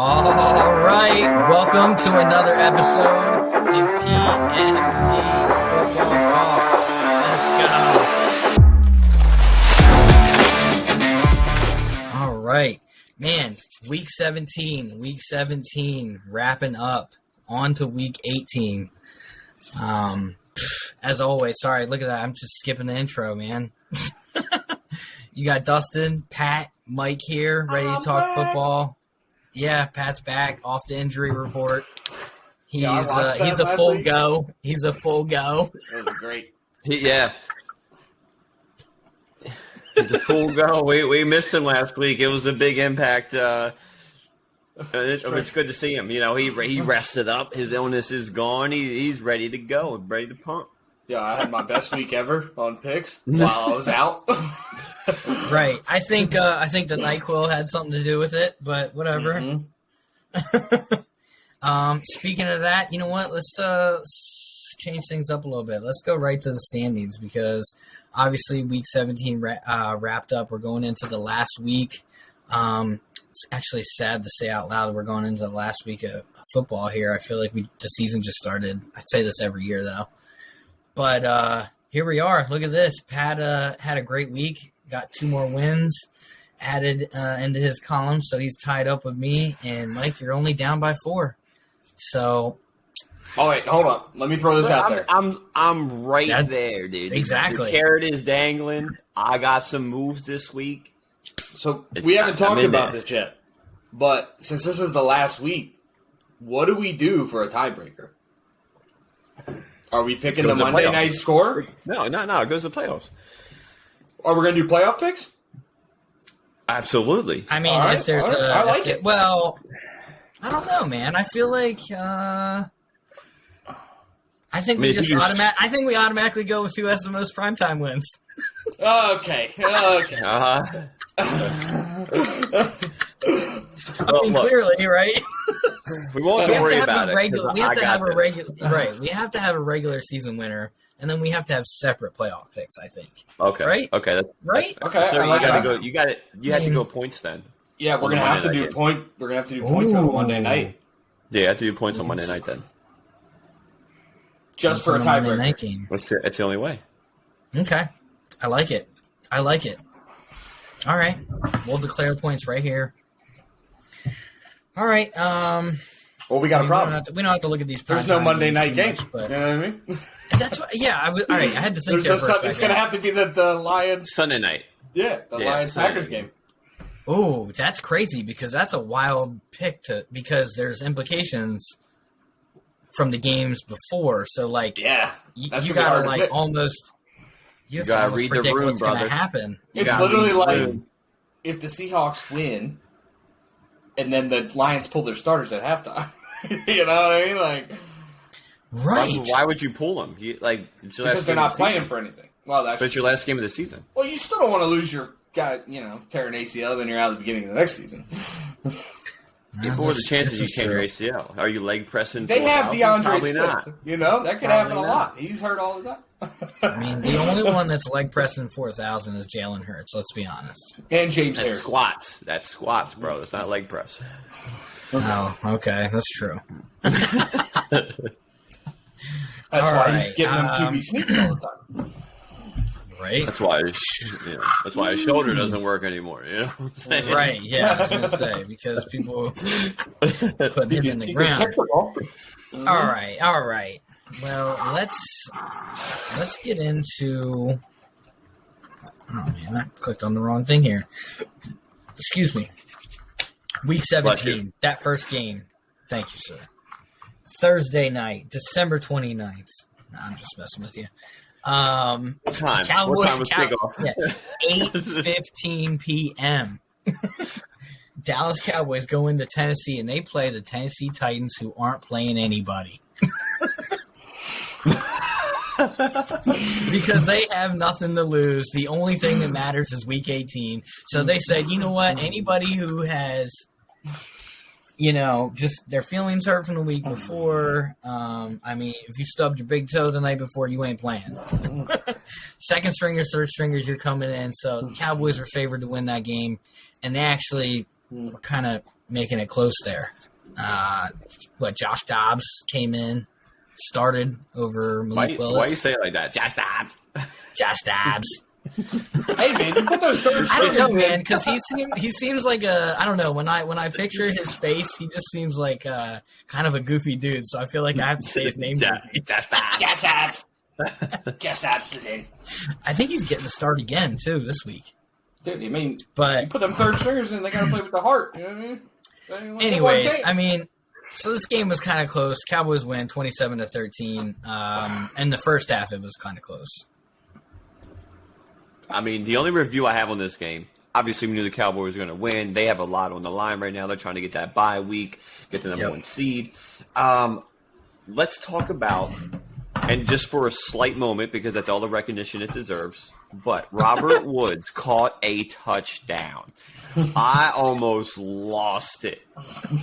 All right, welcome to another episode of PMD Football Talk. Let's go. All right, man, week 17, wrapping up, on to week 18. As always, sorry, look at that, I'm just skipping the intro, man. You got Dustin, Pat, Mike here, ready to talk football. Yeah, Pat's back off the injury report. He's a full go. He's a full go. That was great. Yeah. He's a full go. We missed him last week. It was a big impact. It's good to see him. You know, he rested up. His illness is gone. He's ready to go, ready to pump. Yeah, I had my best week ever on picks while I was out. Right. I think the NyQuil had something to do with it, but whatever. Mm-hmm. Speaking of that, you know what? Let's change things up a little bit. Let's go right to the standings because obviously week 17 wrapped up. We're going into the last week. It's actually sad to say out loud we're going into the last week of football here. I feel like the season just started. I say this every year though. But here we are. Look at this. Pat had a great week. Got 2 more wins added into his column, so he's tied up with me. And, Mike, you're only down by 4. So. Oh, wait, hold on. Let me throw this out there. I'm right there, dude. Exactly. The carrot is dangling. I got some moves this week. So we haven't talked about this yet. But since this is the last week, what do we do for a tiebreaker? Are we picking the Monday night score? No. It goes to the playoffs. Are we going to do playoff picks? Absolutely. I mean, if there's I like it. Well, I don't know, man. I feel like I think we automatically go with who has the most primetime wins. Okay. I mean, clearly, right? We won't worry about it. We have to have a regular season winner, and then we have to have separate playoff picks. I think. Okay. Right. Okay. Right. Okay. So you got to go. You got it. You have to go points then. Yeah, we're gonna have to do point. We're gonna have to do points on Monday night. Yeah, you have to do points on Monday night then. Just for a tiebreaker. It's the only way. Okay. I like it. All right. We'll declare points right here. All right. Well, we got a problem. We don't have to look at these. There's no Monday night game. But you know what I mean? That's what. Yeah. All right. I had to think. It's going to have to be the Lions Sunday night. Yeah, the Lions Packers game. Oh, that's crazy because that's a wild pick because there's implications from the games before. So like, yeah, you gotta like pick. Almost. You gotta read the room, what's brother. Gonna happen. It's literally like if the Seahawks win, and then the Lions pull their starters at halftime. You know what I mean? Like, right? Why would you pull them? Because they're not playing for anything. Well, that's it's your last game of the season. Well, you still don't want to lose your guy. Tear an ACL, then you're out at the beginning of the next season. Yeah, what are the chances you tear your ACL? Are you leg pressing? They have DeAndre Probably Swift. not. That could happen a lot. He's hurt all the time. I mean, the only one that's leg pressing 4,000 is Jalen Hurts. Let's be honest. And James Harris. Squats. That's squats, bro. That's not leg press. Oh, okay. That's true. That's why he's getting them QB sneaks all the time. Right. That's why his shoulder doesn't work anymore. You know what I'm saying? Right. Yeah, I was going to say because people put him in the ground. Mm-hmm. All right. Well, let's get into. Oh man, I clicked on the wrong thing here. Excuse me. Week 17, that first game. Thank you, sir. Thursday night, December 29th. Nah, I'm just messing with you. What time? What time was kickoff? 8:15 p.m. Dallas Cowboys go into Tennessee, and they play the Tennessee Titans, who aren't playing anybody. Because they have nothing to lose. The only thing that matters is week 18. So they said, you know what? Anybody who has, just their feelings hurt from the week before. I mean, if you stubbed your big toe the night before, you ain't playing. Second stringers, third stringers, you're coming in. So the Cowboys were favored to win that game. And they actually we're kind of making it close there. Josh Dobbs came in, started over Malik Willis. Why you say it like that? Josh Dobbs. Josh Dobbs. Hey man, you put those third I don't stringers know, in. man, because he seems like I don't know. When I picture his face, he just seems like kind of a goofy dude. So I feel like I have to say his name. Josh Dobbs. Josh Dobbs. Josh Dobbs is in. I think he's getting to start again too this week. Dude, I mean, But you put them third stringers in, they got to play with the heart. You know what I mean? anyways, I mean, so this game was kind of close. Cowboys win 27-13. In the first half, it was kind of close. I mean, the only review I have on this game, obviously we knew the Cowboys were going to win. They have a lot on the line right now. They're trying to get that bye week, get the number one seed. Let's talk about, and just for a slight moment, because that's all the recognition it deserves, but Robert Woods caught a touchdown. I almost lost it.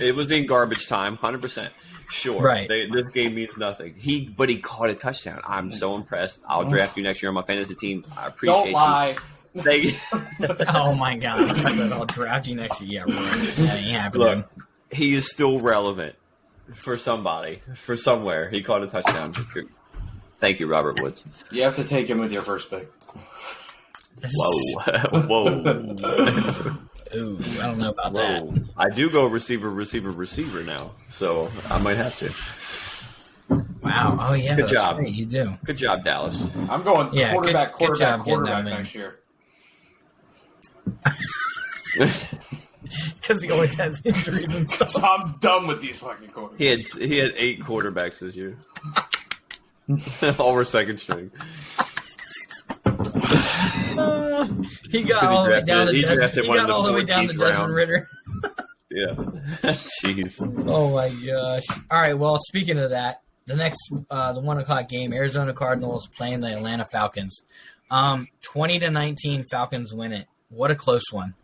It was in garbage time, 100%. Sure, right. This game means nothing. But he caught a touchdown. I'm so impressed. I'll draft you next year on my fantasy team. I appreciate Don't lie. you. Oh my God! He said I'll draft you next year. Yeah, right. Yeah, Look, he is still relevant for somebody, for somewhere. He caught a touchdown. Thank you, Robert Woods. You have to take him with your first pick. Whoa, whoa. Ooh, I don't know about that. I do go receiver now, so I might have to. Wow. Oh yeah. Good job. Right, you do. Good job, Dallas. I'm going quarterback job next year. Because he always has injuries and stuff. So I'm done with these fucking quarterbacks. He had 8 quarterbacks this year. All were second string. He got all the way down to Desmond round. Ritter. Yeah. Jeez. Oh my gosh. All right. Well, speaking of that, the next the 1:00 game, Arizona Cardinals playing the Atlanta Falcons. 20-19, Falcons win it. What a close one.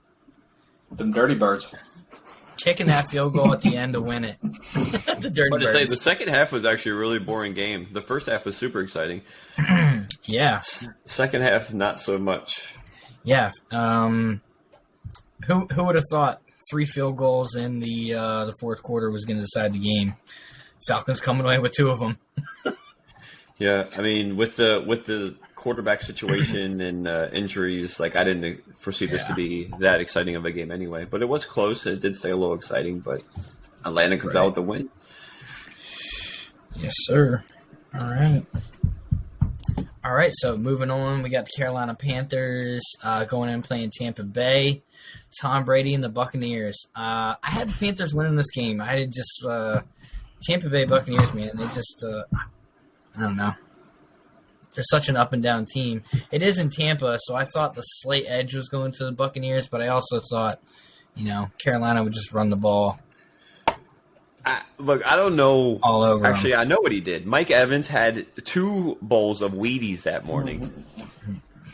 Them dirty birds. kicking that field goal at the end to win it. The Dirty Birds. Say, the second half was actually a really boring game. The first half was super exciting. Yeah. Second half, not so much. Yeah. Who would have thought 3 field goals in the fourth quarter was going to decide the game? Falcons coming away with 2 of them. Yeah, I mean, with the quarterback situation and injuries, like I didn't foresee this to be that exciting of a game anyway. But it was close. It did stay a little exciting, but Atlanta comes out with the win. Yes, sir. All right. So moving on, we got the Carolina Panthers going in and playing Tampa Bay. Tom Brady and the Buccaneers. I had the Panthers winning this game. I had just Tampa Bay Buccaneers, man. They just I don't know. They're such an up and down team. It is in Tampa, so I thought the slight edge was going to the Buccaneers, but I also thought, Carolina would just run the ball. Look, I don't know. All over. Actually, I know what he did. Mike Evans had 2 bowls of Wheaties that morning.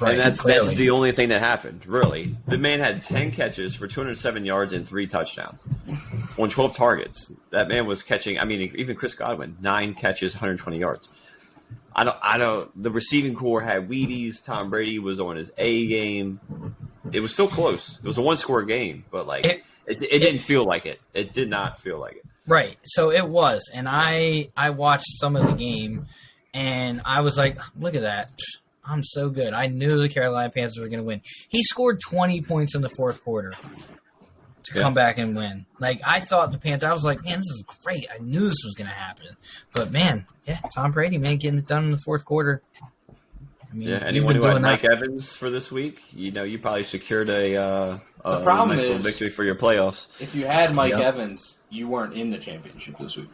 Right, and that's the only thing that happened, really. The man had 10 catches for 207 yards and 3 touchdowns on 12 targets. That man was catching, even Chris Godwin, 9 catches, 120 yards. I don't. The receiving core had Wheaties. Tom Brady was on his A game. It was still close. It was a 1-score game, but it didn't feel like it. It did not feel like it. Right. So it was, and I watched some of the game, and I was like, look at that. I'm so good. I knew the Carolina Panthers were going to win. He scored 20 points in the fourth quarter to come back and win. I thought the Panthers, I was like, man, this is great. I knew this was going to happen. But, man, Tom Brady, man, getting it done in the fourth quarter. Anyone who had Mike Evans for this week, you probably secured a nice little victory for your playoffs. If you had Mike Evans, you weren't in the championship this week.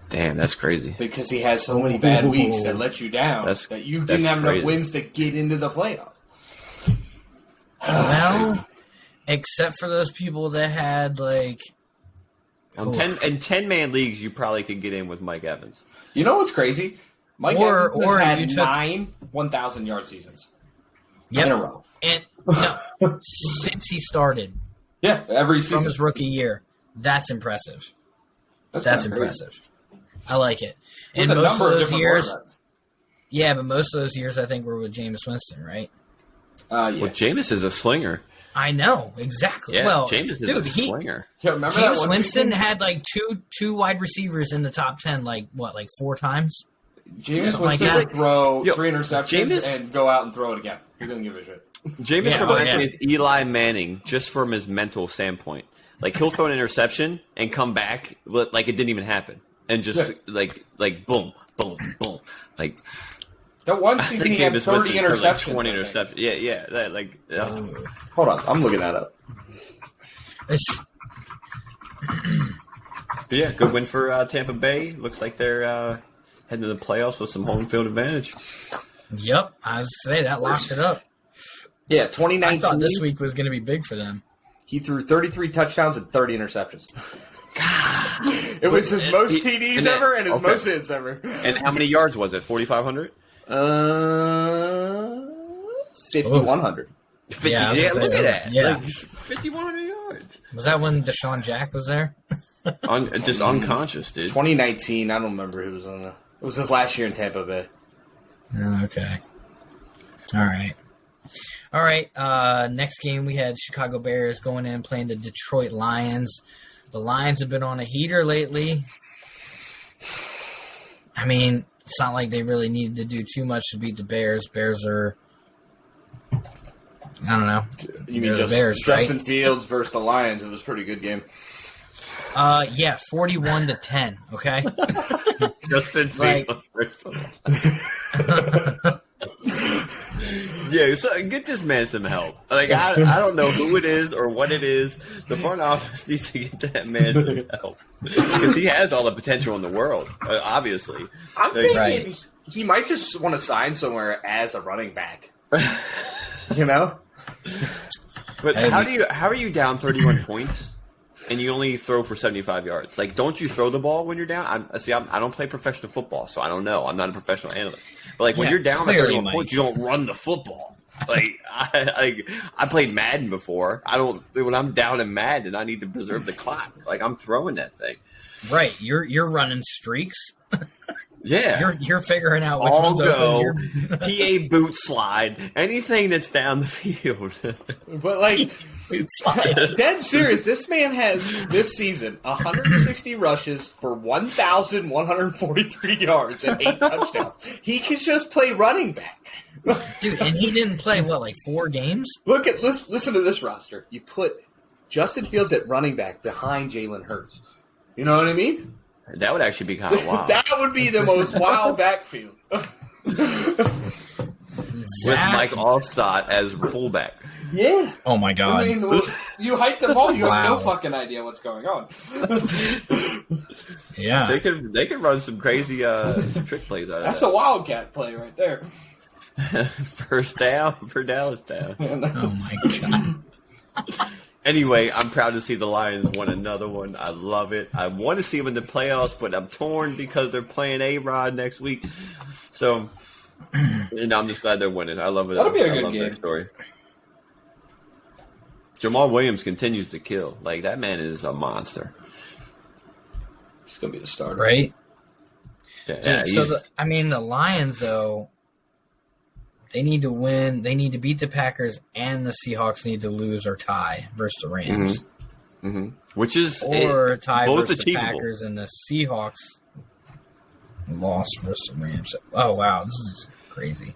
Damn, that's crazy. Because he had so many bad weeks that let you down that you didn't have enough wins to get into the playoffs. Well, except for those people that had in 10-man leagues, you probably could get in with Mike Evans. You know what's crazy? Mike Evans had 9 1,000-yard seasons in a row. And since he started. Yeah, every season. From his rookie year. That's impressive. That's impressive. I like it. And most of those years, but most of those years I think were with Jameis Winston, right? Well, Jameis is a slinger. I know exactly. Yeah, well, Jameis is a slinger. Yeah, remember James that one Winston season? had like two wide receivers in the top 10, like 4 times. Jameis Like Winston that. would throw Yo, 3 interceptions Jameis- and go out and throw it again. He doesn't give a shit. Jameis Yeah, reminds yeah. me of Eli Manning just from his mental standpoint. Like, he'll throw an interception and come back like it didn't even happen. And just, like boom, boom, boom. Like, That one I season think he had Jameis 30 Winston threw, like, interceptions. 20 I think. interceptions. Yeah. That, like, Hold on, I'm looking that up. It's, But yeah, good win for Tampa Bay. Looks like they're heading to the playoffs with some home field advantage. yep, I was going to say that locked it up. Yeah, I 2019. thought this week was going to be big for them. He threw 33 touchdowns and 30 interceptions. It was his most TDs ever and his most hits ever. And how many yards was it? 4,500? 5,100. 50. Yeah, I was Yeah, gonna look say at that. that. Yeah. Like, 5,100 yards. Was that when Deshaun Jack was there? Just unconscious, dude. 2019, I don't remember who was on the. It was his last year in Tampa Bay. Oh, okay. All right. Next game we had Chicago Bears going in playing the Detroit Lions. The Lions have been on a heater lately. I mean, it's not like they really needed to do too much to beat the Bears. Bears are, I don't know. You They're mean the just Bears, Justin right? Fields versus the Lions? It was a pretty good game. Yeah, 41-10. Okay. Justin Like- Fields. Yeah, so get this man some help. Like, I don't know who it is or what it is. The front office needs to get that man some help because he has all the potential in the world. Obviously, I'm Like, thinking he might just want to sign somewhere as a running back. You know? But how are you down 31 points and you only throw for 75 yards? Like, don't you throw the ball when you're down? I don't play professional football, so I don't know. I'm not a professional analyst. But like when Yeah, you're down by clearly, 31 Mike. points, you don't run the football. Like I played Madden before. I don't when I'm down in Madden, I need to preserve the clock. Like I'm throwing that thing. Right. You're running streaks. Yeah. You're figuring out which All one's go, open. PA boot slide, anything that's down the field. But like, dead serious, this man has this season 160 rushes for 1,143 yards and 8 touchdowns. He could just play running back. Dude, and he didn't play, 4 games? Listen to this roster. You put Justin Fields at running back behind Jalen Hurts. You know what I mean? That would actually be kind of wild. That would be the most wild backfield. With Mike Allstott as fullback. Yeah. Oh, my God. I mean, you hike the ball, you have no Wow. fucking idea what's going on. Yeah. They could run some crazy some trick plays out of That's that. a wildcat play right there. First down for Dallas Town. Oh, my God. Anyway, I'm proud to see the Lions win another one. I love it. I want to see them in the playoffs, but I'm torn because they're playing A-Rod next week. So, and I'm just glad they're winning. I love it. That'll be a I good love game. that story. Jamal Williams continues to kill. Like, that man is a monster. He's going to be the starter. Right? Yeah, Dude, so, the Lions, though, they need to win. They need to beat the Packers, and the Seahawks need to lose or tie versus the Rams. which is Or tie both versus the achievable. Packers, and the Seahawks lost versus the Rams. Oh, wow. This is crazy.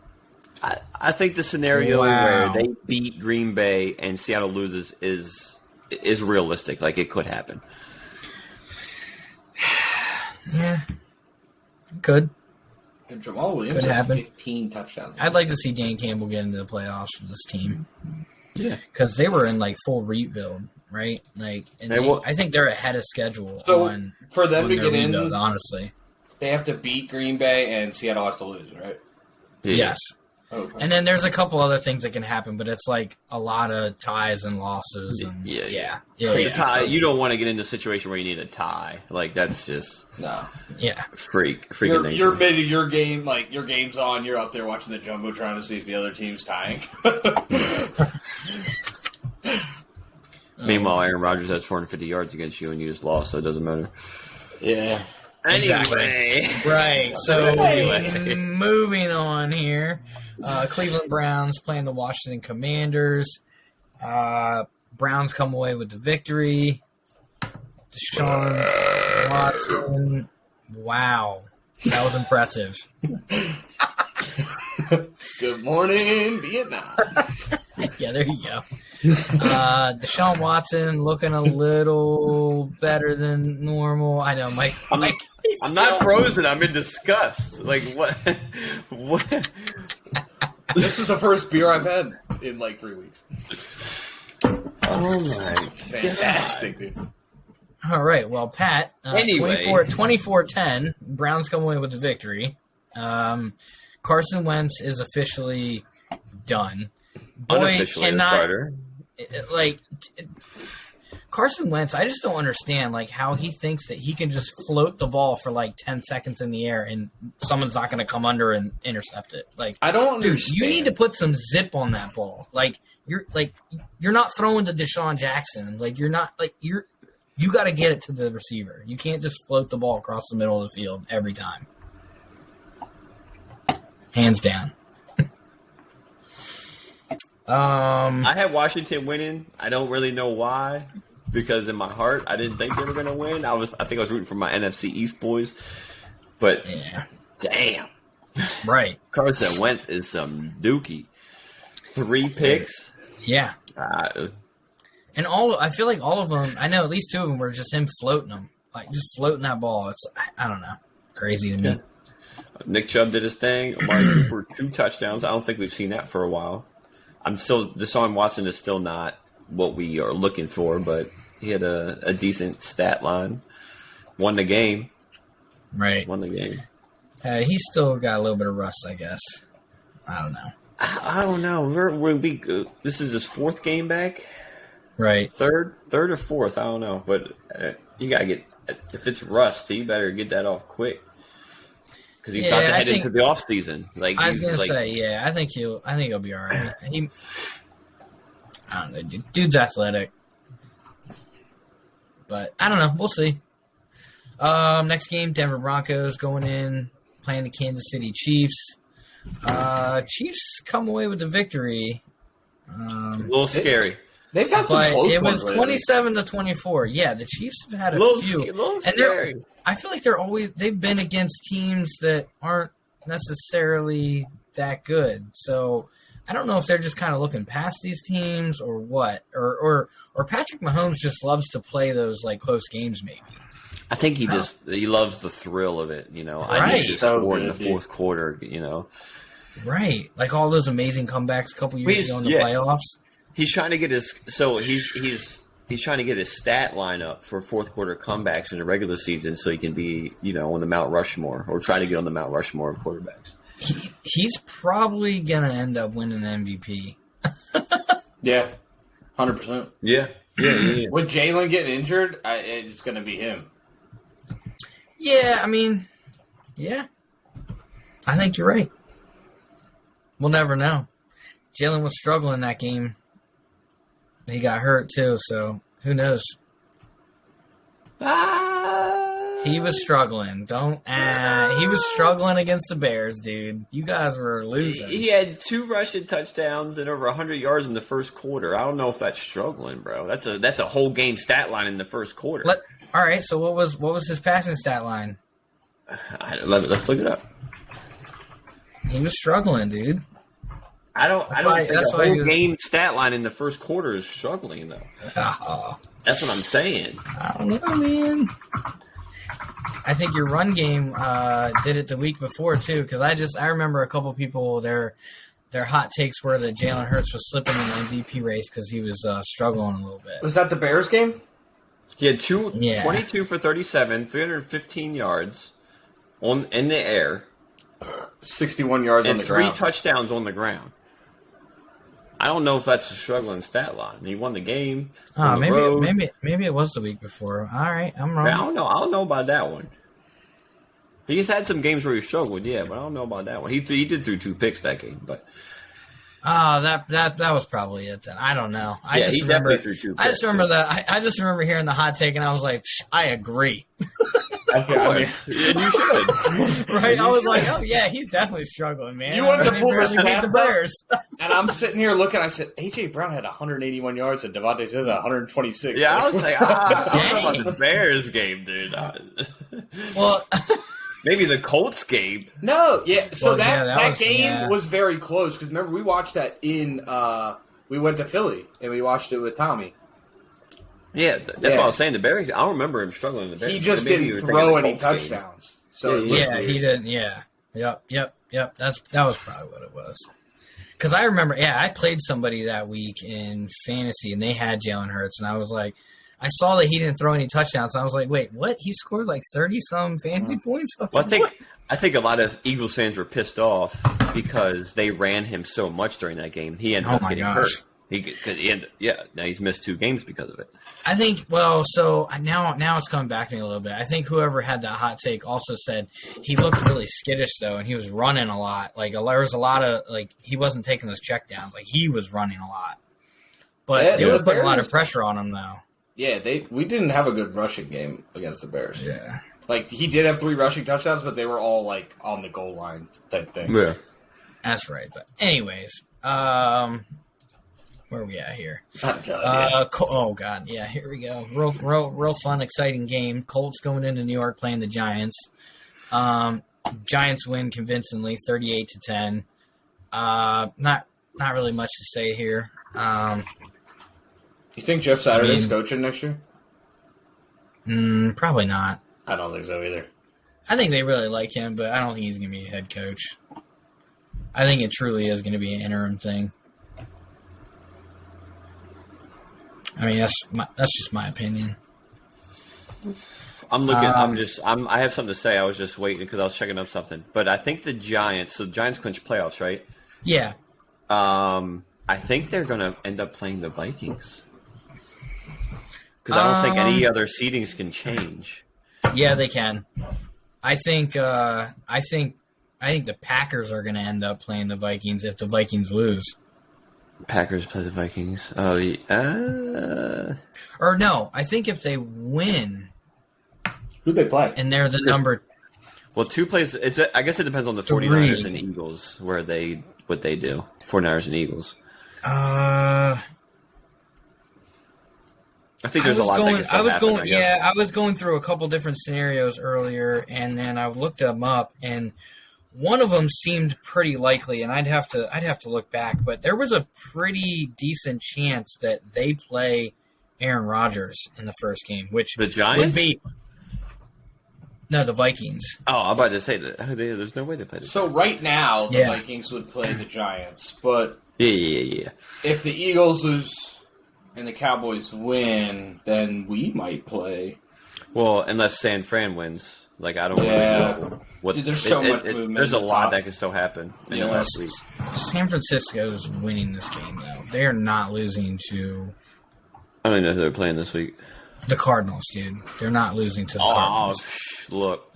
I think the scenario Wow. where they beat Green Bay and Seattle loses is realistic. Like, it could happen. Yeah. Good. And Jamal Williams Could has happen. 15 touchdowns. I'd like to see Dan Campbell get into the playoffs with this team. Yeah. Because they were in, full rebuild, right? And I think they're ahead of schedule So, on for them on to their get in, rebuild, honestly. they have to beat Green Bay and Seattle has to lose, right? Yeah. Yes. Okay. And then there's a couple other things that can happen, but it's a lot of ties and losses. And Yeah. Yeah. Tie, you don't want to get into a situation where you need a tie. Like, that's just No. Yeah. freaking nature. You're mid of your game, your game's on, you're up there watching the Jumbo trying to see if the other team's tying. Meanwhile, Aaron Rodgers has 450 yards against you, and you just lost, so it doesn't matter. Yeah. Anyway. Right. So Anyway. moving on here. Cleveland Browns playing the Washington Commanders. Browns come away with the victory. Deshaun Watson. Wow. That was impressive. Good morning, Vietnam. Yeah, there you go. Deshaun Watson looking a little better than normal. I know, Mike. I'm not frozen. I'm in disgust. Like, what? What? This is the first beer I've had in like 3 weeks. Oh, my. It's fantastic, dude. All right. Well, Pat, Anyway. 24-10, Browns come away with the victory. Carson Wentz is officially done. Boy, Unofficially the starter. Carson Wentz, I just don't understand how he thinks that he can just float the ball for 10 seconds in the air and someone's not going to come under and intercept it. I don't dude, understand. you need to put some zip on that ball. You're not throwing to Deshaun Jackson. You got to get it to the receiver. You can't just float the ball across the middle of the field every time. Hands down. I had Washington winning. I don't really know why, because in my heart I didn't think they were going to win. I think I was rooting for my NFC East boys, but Yeah. damn, Right. Carson Wentz is some dookie. 3 picks. Yeah. And I feel like all of them, I know at least 2 of them were just him floating them, just floating that ball. It's, I don't know, crazy to me. Nick Chubb did his thing. Amari Cooper 2 touchdowns. I don't think we've seen that for a while. Deshaun Watson is still not what we are looking for, but he had a decent stat line. Won the game. Right. Won the game. He's still got a little bit of rust, I guess. I don't know. I don't know. This is his 4th game back. Right. Third or 4th. I don't know. But you got to get – if it's rust, you better get that off quick. Because he's about to head into the off season. I was gonna say, yeah, I think he'll be all right. I don't know, dude's athletic, but I don't know. We'll see. Next game, Denver Broncos going in playing the Kansas City Chiefs. Chiefs come away with the victory. A little scary. They've had some close it was ones 27-24. Yeah, the Chiefs have had a few. A little scary. I feel like they've been against teams that aren't necessarily that good. So I don't know if they're just kind of looking past these teams or what, or Patrick Mahomes just loves to play those close games. Maybe I think he loves the thrill of it. I Right. need to score in the 4th quarter. right? Like all those amazing comebacks a couple years ago in the playoffs. He's trying to get he's trying to get his stat line up for 4th quarter comebacks in the regular season, so he can be on the Mount Rushmore, or try to get on the Mount Rushmore of quarterbacks. He's probably gonna end up winning MVP. Yeah, 100%. Yeah. With Jalen getting injured, it's going to be him. Yeah, I mean, yeah, I think you're right. We'll never know. Jalen was struggling that game. He got hurt too, so who knows? He was struggling. He was struggling against the Bears, dude. You guys were losing. He had 2 rushing touchdowns and over 100 yards in the 1st quarter. I don't know if that's struggling, bro. That's a whole game stat line in the 1st quarter. All right. So what was his passing stat line? Let's look it up. He was struggling, dude. I don't think the whole game stat line in the 1st quarter is struggling though. That's what I'm saying. I don't know, man. I think your run game did it the week before too, because I remember a couple people their hot takes were that Jalen Hurts was slipping in the MVP race because he was struggling a little bit. Was that the Bears game? He had 22 for 37, 315 yards in the air, 61 yards on the ground, and 3 touchdowns on the ground. I don't know if that's a struggling stat line. He won the game. Maybe it was the week before. All right, I'm wrong. I don't know. I don't know about that one. He's had some games where he struggled, yeah, but I don't know about that one. He did throw 2 picks that game, but that was probably it then. I don't know. He definitely threw 2 picks. I just remember that. I just remember hearing the hot take, and I was like, I agree. Of course, and you should. Right? I was like, oh yeah, he's definitely struggling, man. You wanted to They pull this barely beat cap the up? Bears. And I'm sitting here looking. I said, AJ Brown had 181 yards, and Devontae Smith had 126. Yeah, I was like, I'm talking Dang. about the Bears game, dude. Well, Maybe the Colts game. No, yeah. So Well, that, yeah, that was, game yeah. was very close because remember we watched that in. We went to Philly and we watched it with Tommy. Yeah, that's Yeah. what I was saying. The Bears. I don't remember him struggling in the Bears. He just Maybe you didn't were thinking throw of the any Colts game. touchdowns. So Yeah, it yeah, was he didn't. Yeah, yep. That was probably what it was. Because I remember, I played somebody that week in fantasy, and they had Jalen Hurts, and I was like, I saw that he didn't throw any touchdowns. And I was like, wait, what? He scored like 30-some fantasy points? I was Well, like, I think a lot of Eagles fans were pissed off because they ran him so much during that game. He ended Oh up my getting gosh. hurt. Now he's missed 2 games because of it. I think, well, so now it's coming back to me a little bit. I think whoever had that hot take also said he looked really skittish, though, and he was running a lot. Like, there was a lot of, like, he wasn't taking those checkdowns. Like, he was running a lot. But Yeah, they were the putting a lot of Bears- pressure on him, though. Yeah, we didn't have a good rushing game against the Bears. Yeah. Like he did have 3 rushing touchdowns, but they were all like on the goal line type thing. Yeah. That's right. But anyways, where are we at here? Yeah. Oh God, yeah, here we go. Real fun, exciting game. Colts going into New York playing the Giants. Giants win convincingly, 38-10. Not really much to say here. You think Jeff Saturday's I mean- coaching next year? Probably not. I don't think so either. I think they really like him, but I don't think he's going to be a head coach. I think it truly is going to be an interim thing. I mean, that's just my opinion. I'm looking. I have something to say. I was just waiting because I was checking up something. But I think the Giants. So the Giants clinch playoffs, right? Yeah. I think they're going to end up playing the Vikings because I don't think any other seedings can change. Yeah, they can. I think the Packers are going to end up playing the Vikings if the Vikings lose. Packers play the Vikings. Oh, yeah. Or no, I think if they win Who'd they play? and they're the number. Well, 2 plays. I guess it depends on the 49ers and Eagles what they do. 49ers and Eagles. I I think there's a lot that can still happen, I guess. I was going through a couple different scenarios earlier, and then I looked them up, and one of them seemed pretty likely, and I'd have to look back, but there was a pretty decent chance that they play Aaron Rodgers in the first game, which The Giants? would be the Vikings. Oh, I'm about to say that. There's no way they play the So right now, the Yeah. Vikings would play the Giants, but Yeah. if the Eagles lose and the Cowboys win, then we might play. Well, unless San Fran wins. Like, I don't Yeah. really know. What, Dude, there's so much movement There's a at the lot top. that can still happen in the Yeah. last week. San Francisco's winning this game, though. They are not losing to I don't even know who they're playing this week. the Cardinals, dude. They're not losing to the Oh, Cardinals. look.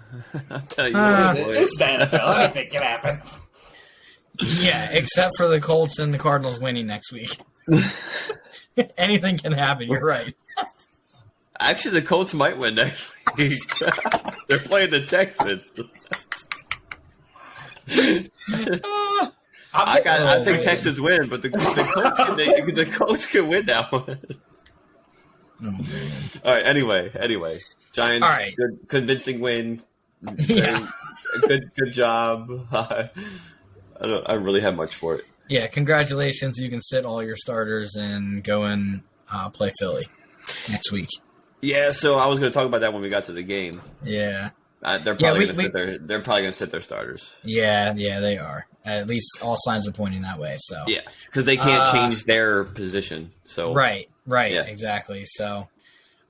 I'll tell you Uh, what, boys. It's the NFL. Anything can happen. Yeah, except for the Colts and the Cardinals winning next week. Anything can happen. You're right. Actually, the Colts might win next week. They're playing the Texans. I think Texans win, but the Colts can win that one. All right. Anyway, Giants. All right. Good, convincing win. Yeah. Good job. I don't really have much for it. Yeah, congratulations. You can sit all your starters and go and play Philly next week. Yeah. So I was going to talk about that when we got to the game. Yeah. They're probably going to sit their starters. Yeah, they are. At least all signs are pointing that way. So Yeah, because they can't change their position. So Right, Yeah. exactly. So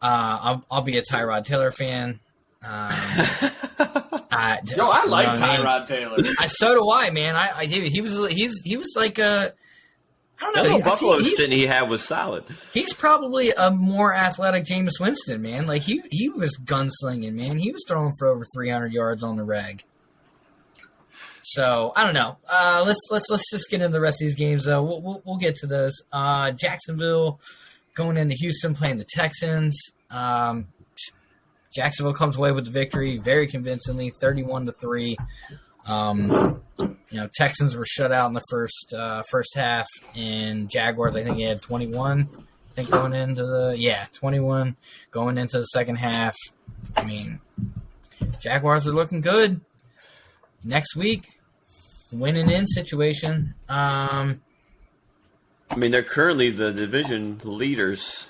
I'll be a Tyrod Taylor fan. I like Tyrod Taylor. So do I, man. I he was like a. I don't know. that little I think Buffalo stint he had was solid. He's probably a more athletic Jameis Winston, man. Like he was gunslinging, man. He was throwing for over 300 yards on the reg. So I don't know. Let's just get into the rest of these games. We'll get to those. Jacksonville going into Houston playing the Texans. Jacksonville comes away with the victory very convincingly, 31-3. Texans were shut out in the first half, and Jaguars, I think, he had 21. I think going into 21 going into the second half. I mean, Jaguars are looking good. Next week, winning in situation. I mean, they're currently the division leaders.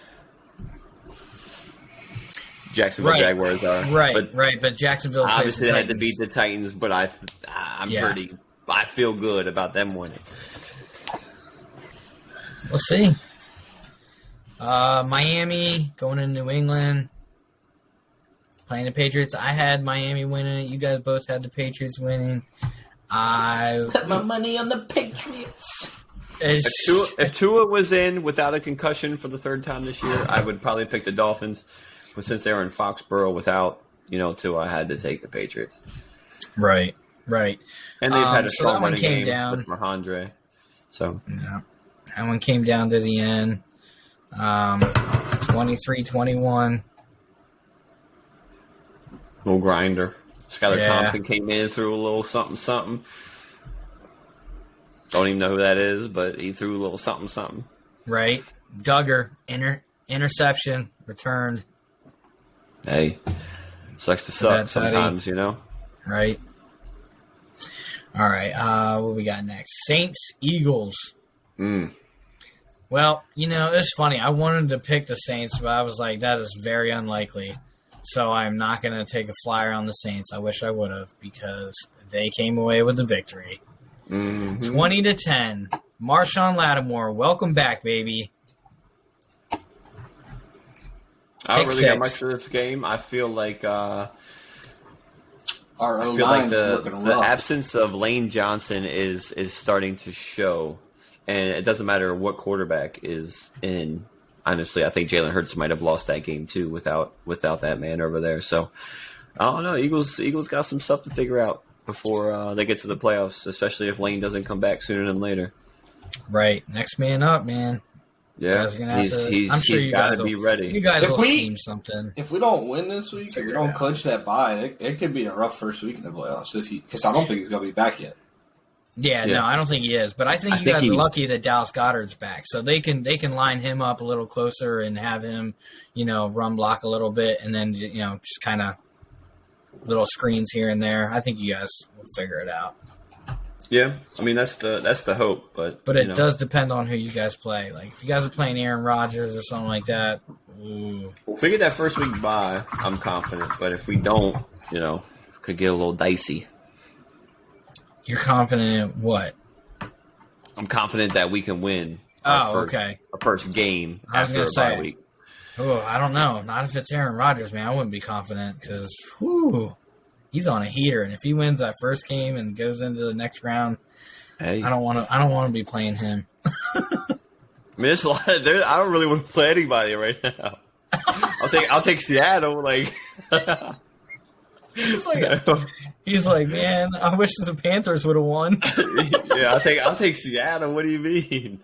Jacksonville Jaguars are right. But Jacksonville obviously plays the had to beat the Titans, but I feel good about them winning. We'll see. Miami going to New England, playing the Patriots. I had Miami winning it. You guys both had the Patriots winning. I put my money on the Patriots. If Tua was in without a concussion for the third time this year, I would probably pick the Dolphins. But since they were in Foxborough without, Tua, I had to take the Patriots. Right. And they've had a strong running game with Mahendra. So yeah, that one came down to the end. 23-21. Little grinder. Skylar Thompson came in and threw a little something. Don't even know who that is, but he threw a little something. Right. Duggar, interception, returned. Hey, sucks to suck sometimes, Right. All right. What we got next? Saints, Eagles. Well, it's funny. I wanted to pick the Saints, but I was like, that is very unlikely. So I'm not going to take a flyer on the Saints. I wish I would have, because they came away with the victory. 20-10. Marshawn Lattimore, welcome back, baby. I don't really got much for this game. I feel like our O-line's looking rough. The absence of Lane Johnson is starting to show, and it doesn't matter what quarterback is in. Honestly, I think Jalen Hurts might have lost that game too without that man over there. So I don't know. Eagles got some stuff to figure out before they get to the playoffs, especially if Lane doesn't come back sooner than later. Right, next man up, man. Yeah, he's got to be ready. You guys will scheme something. If we don't win this week, if we don't clinch that bye, it could be a rough first week in the playoffs. Because I don't think he's going to be back yet. Yeah, no, I don't think he is. But I think you guys are lucky that Dallas Goedert's back, so they can line him up a little closer and have him, run block a little bit, and then just kind of little screens here and there. I think you guys will figure it out. Yeah, I mean that's the hope, but it does depend on who you guys play. Like if you guys are playing Aaron Rodgers or something like that, we'll figure that first week bye. I'm confident, but if we don't, could get a little dicey. You're confident in what? I'm confident that we can win. Our first game after a bye week. Oh, I don't know. Not if it's Aaron Rodgers, man. I wouldn't be confident because, he's on a heater, and if he wins that first game and goes into the next round, I don't want to be playing him. I mean, there's a lot. I don't really want to play anybody right now. I'll take Seattle. Like he's like, man, I wish the Panthers would have won. Yeah, I'll take Seattle. What do you mean?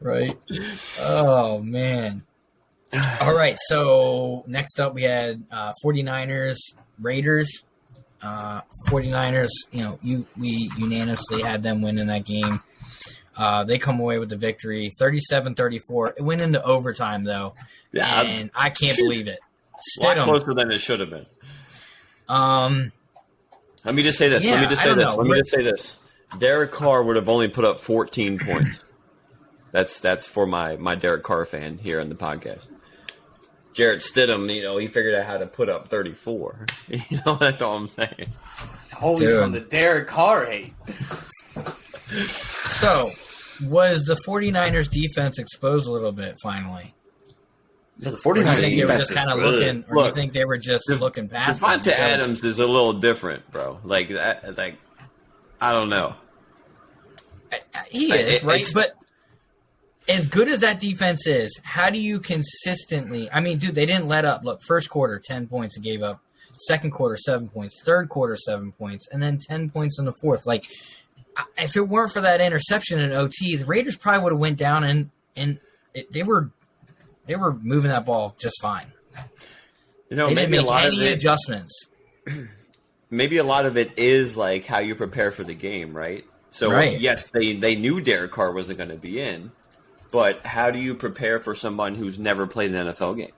Right. Oh man. All right. So next up, we had 49ers, Raiders. 49ers, we unanimously had them winning that game. They come away with the victory, 37-34. It went into overtime, though, and I can't believe it. A lot closer than it should have been. Let me just say this. Let me just say this. Derek Carr would have only put up 14 points. That's for my Derek Carr fan here on the podcast. Jarrett Stidham, he figured out how to put up 34. That's all I'm saying. Holy from the Derek Carr hate. So, was the 49ers defense exposed a little bit finally? So the 49ers defense they were just kind of looking, or do you think they were just looking past? Devontae Adams is a little different, bro. Like I don't know. He is, right? But as good as that defense is, how do you consistently – I mean, dude, they didn't let up. Look, first quarter, 10 points and gave up. Second quarter, 7 points. Third quarter, 7 points. And then 10 points in the fourth. Like, if it weren't for that interception in OT, the Raiders probably would have went down and they were moving that ball just fine. You know, They didn't maybe a make lot of any it. adjustments. Maybe a lot of it is like how you prepare for the game, right? So Right. yes, they knew Derek Carr wasn't going to be in, but how do you prepare for someone who's never played an NFL game?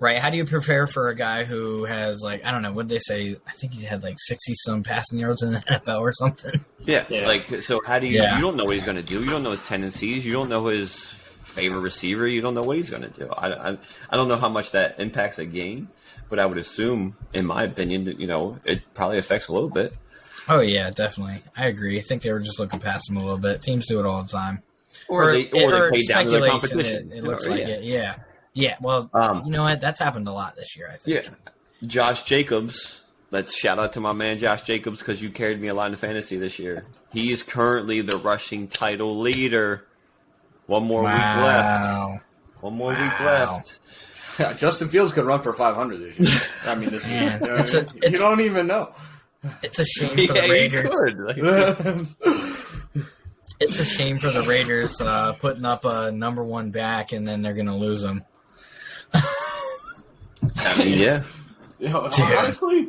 Right. How do you prepare for a guy who has, like, I don't know, what did they say? I think he had like 60-some passing yards in the NFL or something. Yeah. Like, so how do you, Yeah. you don't know what he's going to do. You don't know his tendencies. You don't know his favorite receiver. You don't know what he's going to do. I don't know how much that impacts a game, but I would assume, in my opinion, that, it probably affects a little bit. Oh, yeah, definitely. I agree. I think they were just looking past him a little bit. Teams do it all the time. Or they play down to their competition. It looks like it. Yeah. Yeah. Well, you know what? That's happened a lot this year, I think. Yeah. Josh Jacobs. Let's shout out to my man Josh Jacobs because you carried me a lot in fantasy this year. He is currently the rushing title leader. One more week left. One more week left. Yeah, Justin Fields could run for 500 this year. I mean, this year. Man, You don't even know. It's a shame for the Raiders. It's a shame for the Raiders putting up a number one back, and then they're going to lose him. I mean, yeah. Honestly,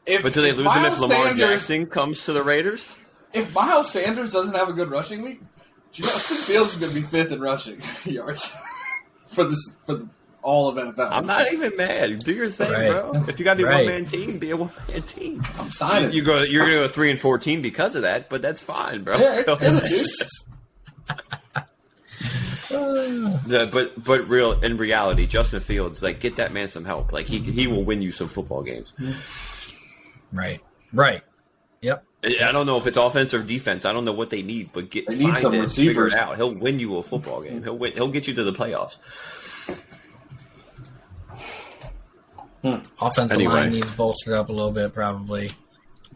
but do they lose him if Lamar Jackson comes to the Raiders? If Miles Sanders doesn't have a good rushing week, Justin Fields is going to be 5th in rushing yards for all of NFL. I'm not even mad. Do your thing, bro. If you got to be a one-man team, be a one-man team. I'm signing. You're going to go 3-14 because of that, but that's fine, bro. Yeah, it's good, dude. But in reality, Justin Fields, like, get that man some help. Like, he will win you some football games. Right. Yep. I don't know if it's offense or defense. I don't know what they need, but need some receivers. Figure it out. He'll win you a football game. He'll get you to the playoffs. Offensive line needs bolstered up a little bit, probably.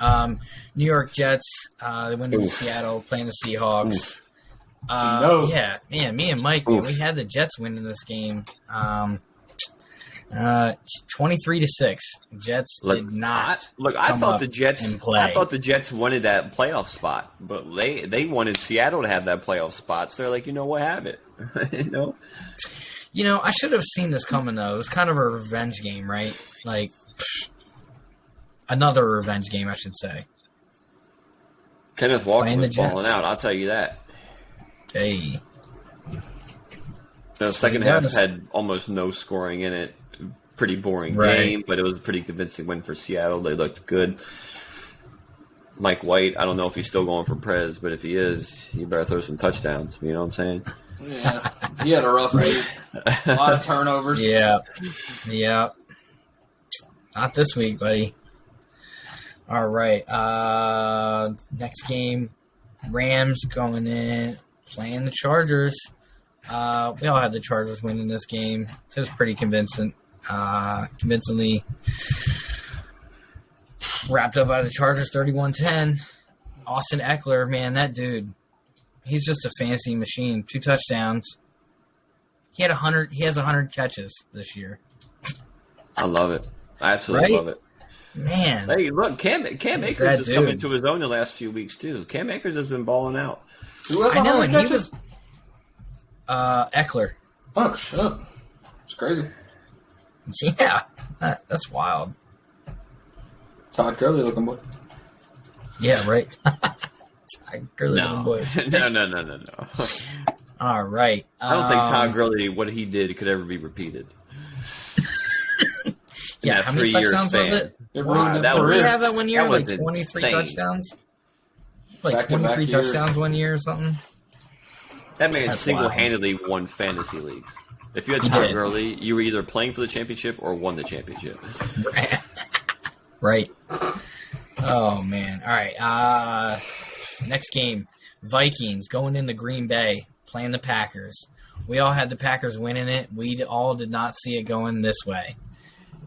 New York Jets, they went to Seattle, playing the Seahawks. Yeah, man, me and Mike, we had the Jets winning this game. 23-6. Jets did not. I thought the Jets wanted that playoff spot, but they wanted Seattle to have that playoff spot. So they're like, what, have it, I should have seen this coming, though. It was kind of a revenge game, right? Like, another revenge game, I should say. Kenneth Walker was balling out, I'll tell you that. Hey. The second half had almost no scoring in it. Pretty boring game, but it was a pretty convincing win for Seattle. They looked good. Mike White, I don't know if he's still going for Prez, but if he is, he better throw some touchdowns. You know what I'm saying? Yeah. He had a rough week. A lot of turnovers. Yeah. Not this week, buddy. All right. Next game, Rams going in, playing the Chargers. We all had the Chargers winning this game. It was pretty convincingly wrapped up by the Chargers 31-10. Austin Eckler, man, that dude, he's just a fantasy machine. 2 touchdowns. He has 100 catches this year. I love it. I absolutely love it. Man. Hey, look, Cam Akers has come into his own the last few weeks too. Cam Akers has been balling out. I know, and he was Eckler. Oh shit. It's crazy. Yeah. That's wild. Todd Gurley looking boy. Yeah, right. Todd Gurley looking boy. No. All right. I don't think Todd Gurley, what he did, could ever be repeated. Yeah, how many touchdowns was it? It Wow, ruined did we his have that one year? That Like was 23 insane. touchdowns? Like Back-to-back 23 years. touchdowns one year or something? That man That's single-handedly won fantasy leagues. If you had He Todd did. Gurley, you were either playing for the championship or won the championship. Right. Oh, man. All right. Next game, Vikings going into Green Bay, playing the Packers. We all had the Packers winning it. We all did not see it going this way.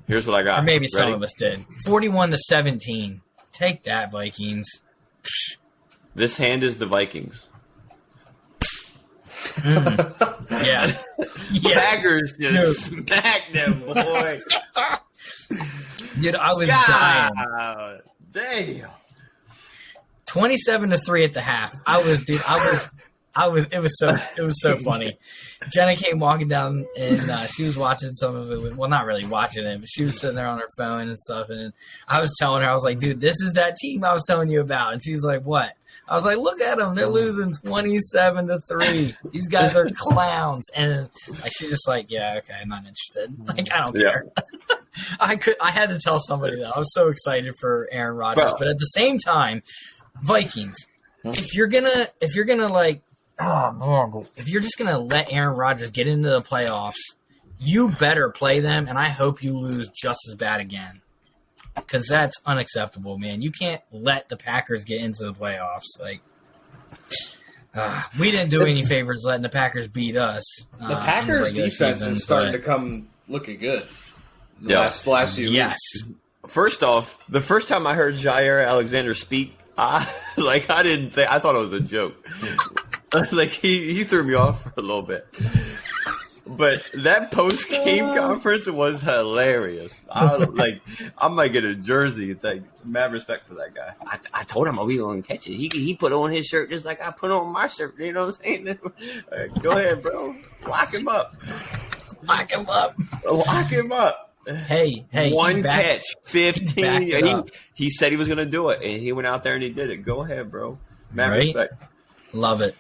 Here's what I got. Or maybe some Ready? of us did. 41-17. Take that, Vikings. This hand is the Vikings. Yeah. Packers just smacked them, boy. Dude, I was dying. Damn. 27-3 at the half. I was It was so funny. Jenna came walking down and she was watching some of it. Well, not really watching it, but she was sitting there on her phone and stuff. And I was telling her, I was like, dude, this is that team I was telling you about. And she's like, what? I was like, look at them. They're losing 27-3. These guys are clowns. And like, she's just like, yeah, okay, I'm not interested. Like, I don't care. I had to tell somebody that. I was so excited for Aaron Rodgers. But at the same time, Vikings, if you're gonna like, if you're just gonna let Aaron Rodgers get into the playoffs, you better play them, and I hope you lose just as bad again, because that's unacceptable, man. You can't let the Packers get into the playoffs. Like, we didn't do any favors letting the Packers beat us. The Packers' defense is starting to come looking good. Last few weeks. First off, the first time I heard Jair Alexander speak, I thought it was a joke. Like he threw me off for a little bit. But that post game conference was hilarious. I might get a jersey. Like, mad respect for that guy. I told him we gonna catch it. He put on his shirt just like I put on my shirt. You know what I'm saying? Right, go ahead, bro. Lock him up. Lock him up. Lock him up. Hey, one catch, 15. He said he was going to do it, and he went out there and he did it. Go ahead, bro. Mad respect. Love it.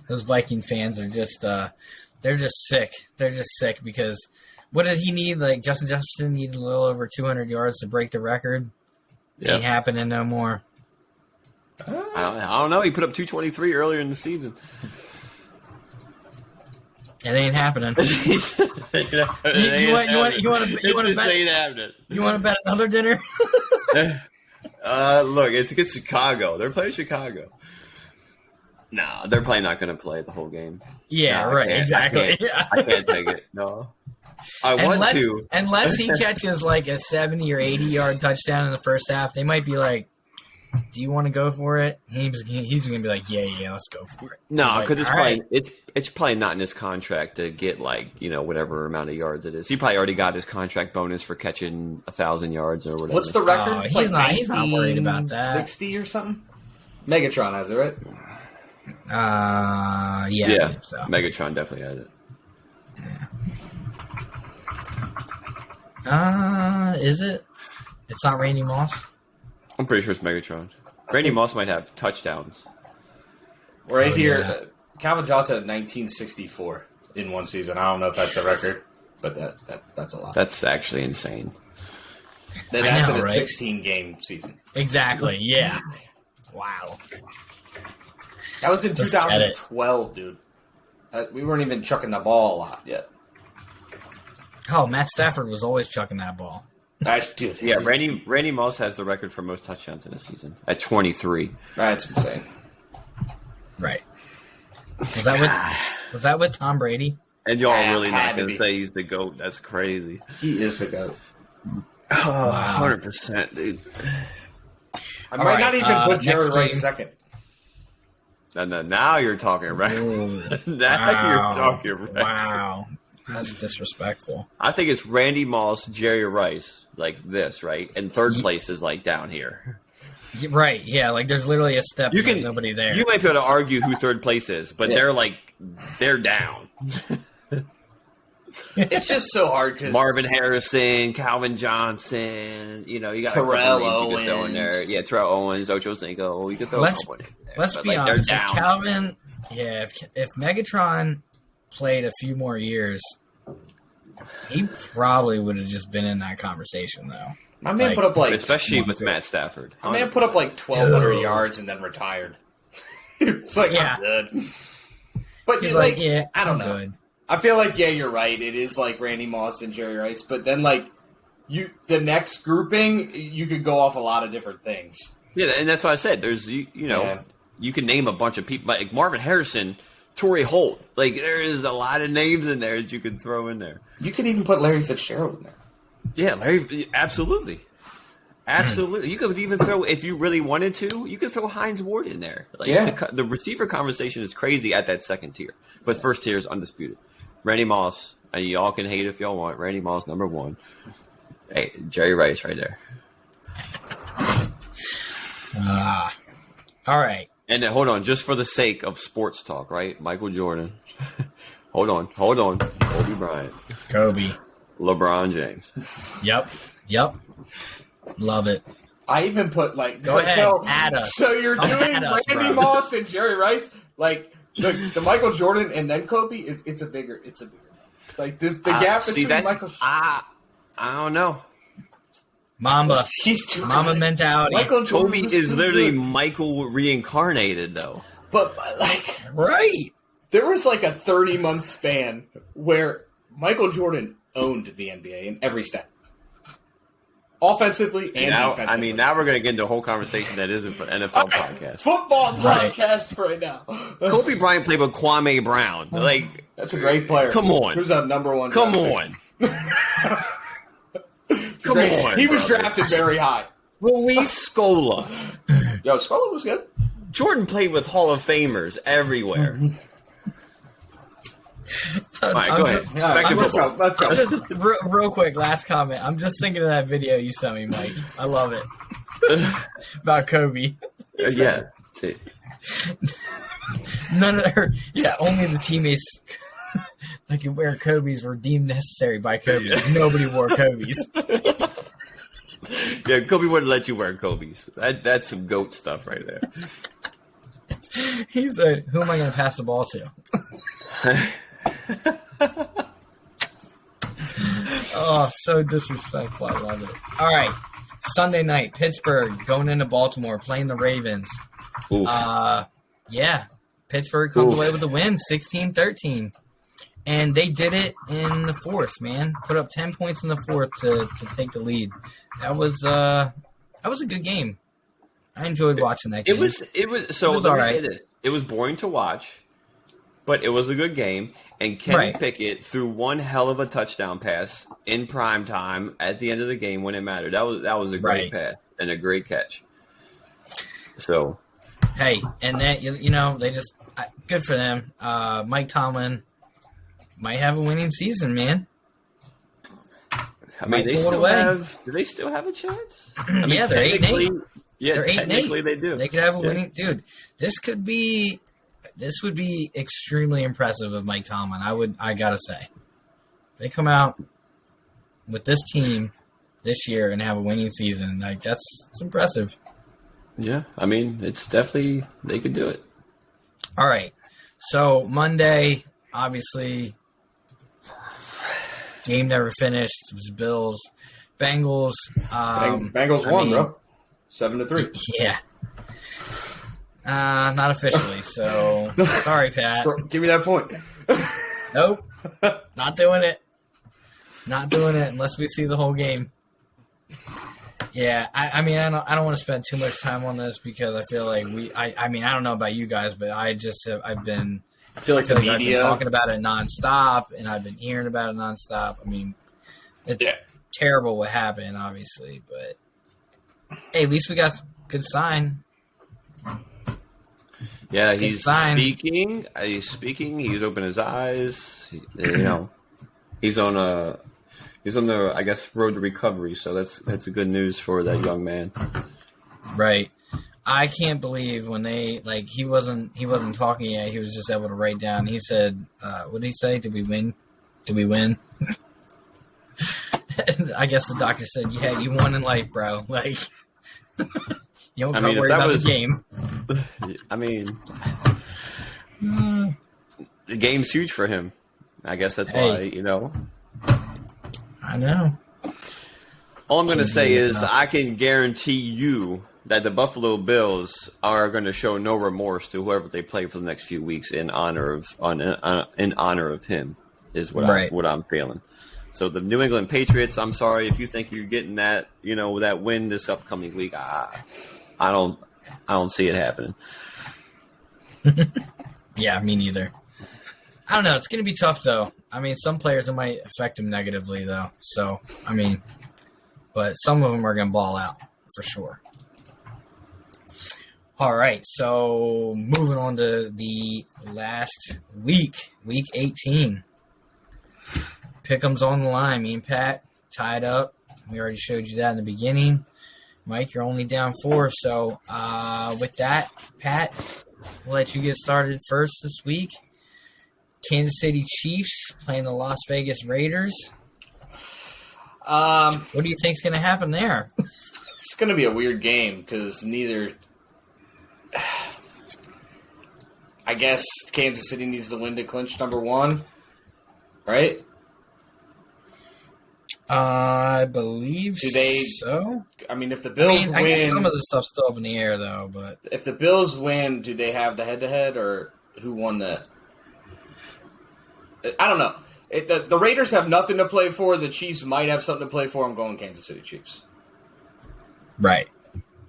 Those Viking fans are just they're just sick. They're just sick because what did he need? Like, Justin Jefferson needed a little over 200 yards to break the record. Ain't happening no more. I don't know. He put up 223 earlier in the season. It ain't happening. You want to bet another dinner? Look, it's against Chicago. They're playing Chicago. No, they're probably not going to play the whole game. Yeah, no, right. Exactly. I can't take it. No. Unless he catches like a 70 or 80 yard touchdown in the first half, they might be like, do you want to go for it? He's going to be like, yeah, let's go for it. No, because it's probably not in his contract to get whatever amount of yards it is. He probably already got his contract bonus for catching 1,000 yards or whatever. What's the record? It's he's not worried about that. 60 or something? Megatron has it, right? Yeah. So. Megatron definitely has it. Yeah. Is it? It's not Randy Moss? I'm pretty sure it's Megatron. Randy Moss might have touchdowns. Right here, Calvin Johnson had 1964 in one season. I don't know if that's a record, but that's a lot. That's actually insane. That's in a 16-game season. Exactly, yeah. Wow. That was in 2012, dude. We weren't even chucking the ball a lot yet. Oh, Matt Stafford was always chucking that ball. Dude, yeah, Randy Moss has the record for most touchdowns in a season at 23. That's insane. Right. Was that with Tom Brady? And y'all are really not going to say he's the GOAT. That's crazy. He is the GOAT. Oh, wow. 100%, dude. I might not even put Jerry Rice second. No, now you're talking right. You're talking right. Wow. That's disrespectful. I think it's Randy Moss, Jerry Rice, like this, right? And third place is like down here. Right, yeah, like there's literally a step and there's nobody there. You might be able to argue who third place is, but they're down. It's just so hard because Marvin Harrison, Calvin Johnson, you got Terrell Owens. You could throw in there. Yeah, Terrell Owens, Ocho Cinco. You could throw a couple in there. Let's be honest. If Calvin, if Megatron played a few more years, he probably would have just been in that conversation, though. My man put up especially with Matt Stafford. My man put up 1,200 yards and then retired. It's like, I'm good. But he's I don't know. Good. I feel like, you're right. It is like Randy Moss and Jerry Rice. But then, the next grouping, you could go off a lot of different things. Yeah, and that's why I said there's, you can name a bunch of people. Like Marvin Harrison, Torrey Holt. Like, there is a lot of names in there that you can throw in there. You could even put Larry Fitzgerald in there. Yeah, Larry, absolutely. Absolutely. You could even throw, if you really wanted to, you could throw Hines Ward in there. The receiver conversation is crazy at that second tier. But first tier is undisputed. Randy Moss, and y'all can hate if y'all want. Randy Moss, number one. Hey, Jerry Rice right there. All right. And then, hold on, just for the sake of sports talk, right? Michael Jordan. hold on. Kobe Bryant. Kobe. LeBron James. Yep. Love it. I even put Go ahead, add us. So you're Come doing at us, Randy bro. Moss and Jerry Rice, the Michael Jordan and then Kobe it's a bigger like this the gap between Michael. I don't know. Mamba. He's too Mamba good. mentality. Michael Jordan Kobe was is too literally good. Michael reincarnated, though. But Right. there was a 30-month span where Michael Jordan owned the NBA in every step. Offensively and Now, defensively. I mean, now we're going to get into a whole conversation that isn't for NFL podcast. Football Right. podcast right now. Kobe Bryant played with Kwame Brown. That's a great player. Come on. Who's that number one? Come draft pick? on. Come on. He was brother. drafted very high. Luis Scola. Yo, Scola was good. Jordan played with Hall of Famers everywhere. All right, go ahead. Yeah, Back to let's football. go. Let's go. Just real quick, last comment. I'm just thinking of that video you sent me, Mike. I love it. About Kobe. Yeah. None of her. Yeah, only the teammates that could wear Kobe's were deemed necessary by Kobe. Nobody wore Kobe's. Yeah, Kobe wouldn't let you wear Kobe's. That's some GOAT stuff right there. He said, "Who am I going to pass the ball to?" Oh, so disrespectful. I love it. All right. Sunday night, Pittsburgh going into Baltimore, playing the Ravens. Oof. Yeah. Pittsburgh comes Oof. away with the win, 16-13. And they did it in the fourth, man. Put up 10 points in the fourth to take the lead. That was a good game. I enjoyed watching that game. It was so It was let all me right. say this. It was boring to watch, but it was a good game. And Kenny Right. Pickett threw one hell of a touchdown pass in prime time at the end of the game when it mattered. That was a great Right. pass and a great catch. So Hey, and that they just good for them. Mike Tomlin might have a winning season, man. I mean, Might they pull it still away. have. Do they still have a chance? I mean, Yeah, they're 8-8. technically, yeah, They're 8-8. technically they do. They could have a Yeah. winning dude. This would be extremely impressive of Mike Tomlin. I gotta say, they come out with this team this year and have a winning season. That's impressive. Yeah, I mean, it's definitely they could do it. All right, so Monday, obviously, game never finished. It was Bills, Bengals. Bengals I won, mean, bro. 7-3. Yeah. Not officially, so sorry, Pat. Bro, give me that point. Nope. Not doing it. Not doing it unless we see the whole game. Yeah, I mean, I don't want to spend too much time on this because I feel like I mean, I don't know about you guys, but I've been I feel like the I've been media. talking about it nonstop, and I've been hearing about it nonstop. I mean, it's terrible what happened, obviously, but hey, at least we got a good sign. Yeah, Good he's sign. speaking. He's speaking. He's opened his eyes. He's on the I guess road to recovery. So that's a good news for that young man. Right. I can't believe when they he wasn't talking yet. He was just able to write down. He said, "What did he say? Did we win? Did we win?" And I guess the doctor said, "Yeah, you won in life, bro. Like, you don't I gotta mean, if worry that about was- the game." I mean, the game's huge for him. I guess that's why, I know. All I'm going to Can't say do it is enough. I can guarantee you that the Buffalo Bills are going to show no remorse to whoever they play for the next few weeks in honor of him. Is what I'm feeling. So the New England Patriots, I'm sorry if you think you're getting that that win this upcoming week. I don't see it happening. Yeah, me neither. I don't know. It's going to be tough, though. I mean, some players it might affect them negatively, though. So, I mean, but some of them are going to ball out for sure. All right, so moving on to the last week, week 18. Pick'em's on the line. Me and Pat tied up. We already showed you that in the beginning. Mike, you're only down 4. So with that, Pat, we'll let you get started first this week. Kansas City Chiefs playing the Las Vegas Raiders. What do you think's going to happen there? It's going to be a weird game because neither. I guess Kansas City needs to win to clinch number 1, right? I believe so. I mean, if the Bills win, I guess some of the stuff's still up in the air, though. But if the Bills win, do they have the head-to-head, or who won that? I don't know. The Raiders have nothing to play for. The Chiefs might have something to play for. I'm going Kansas City Chiefs. Right.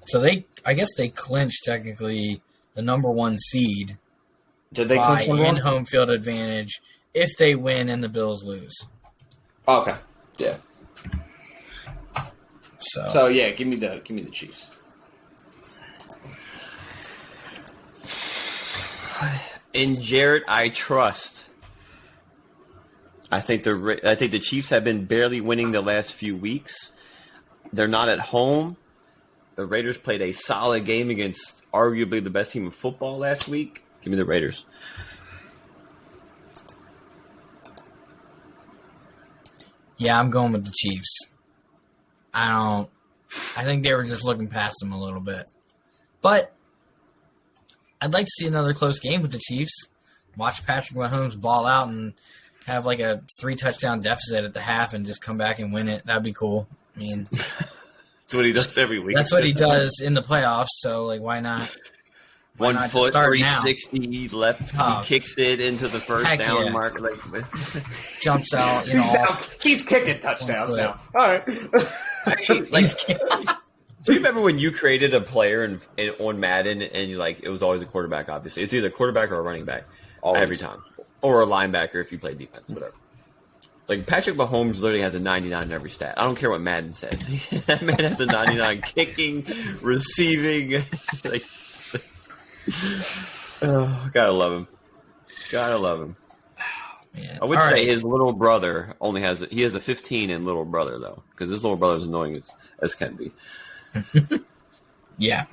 So I guess they clinched technically the number 1 seed. Did they clinch number 1? Home field advantage if they win and the Bills lose. Okay. Yeah. So yeah, give me the Chiefs. In Jarrett, I trust. I think the Chiefs have been barely winning the last few weeks. They're not at home. The Raiders played a solid game against arguably the best team in football last week. Give me the Raiders. Yeah, I'm going with the Chiefs. I think they were just looking past them a little bit. But I'd like to see another close game with the Chiefs. Watch Patrick Mahomes ball out and have like a 3-touchdown deficit at the half and just come back and win it. That'd be cool. I mean, that's what he does every week. That's what he does in the playoffs. So, like, why not? 1 foot, 360 left. Oh. He kicks it into the first down mark. Jumps out. He's kicking touchdowns now. All right. Actually, do you remember when you created a player on Madden and it was always a quarterback? Obviously, it's either a quarterback or a running back every time, or a linebacker if you play defense, whatever. Like Patrick Mahomes literally has a 99 in every stat. I don't care what Madden says. That man has a 99 kicking, receiving. Oh, gotta love him. Man. I would say his little brother has a 15 in little brother though, because his little brother's annoying as can be. Yeah,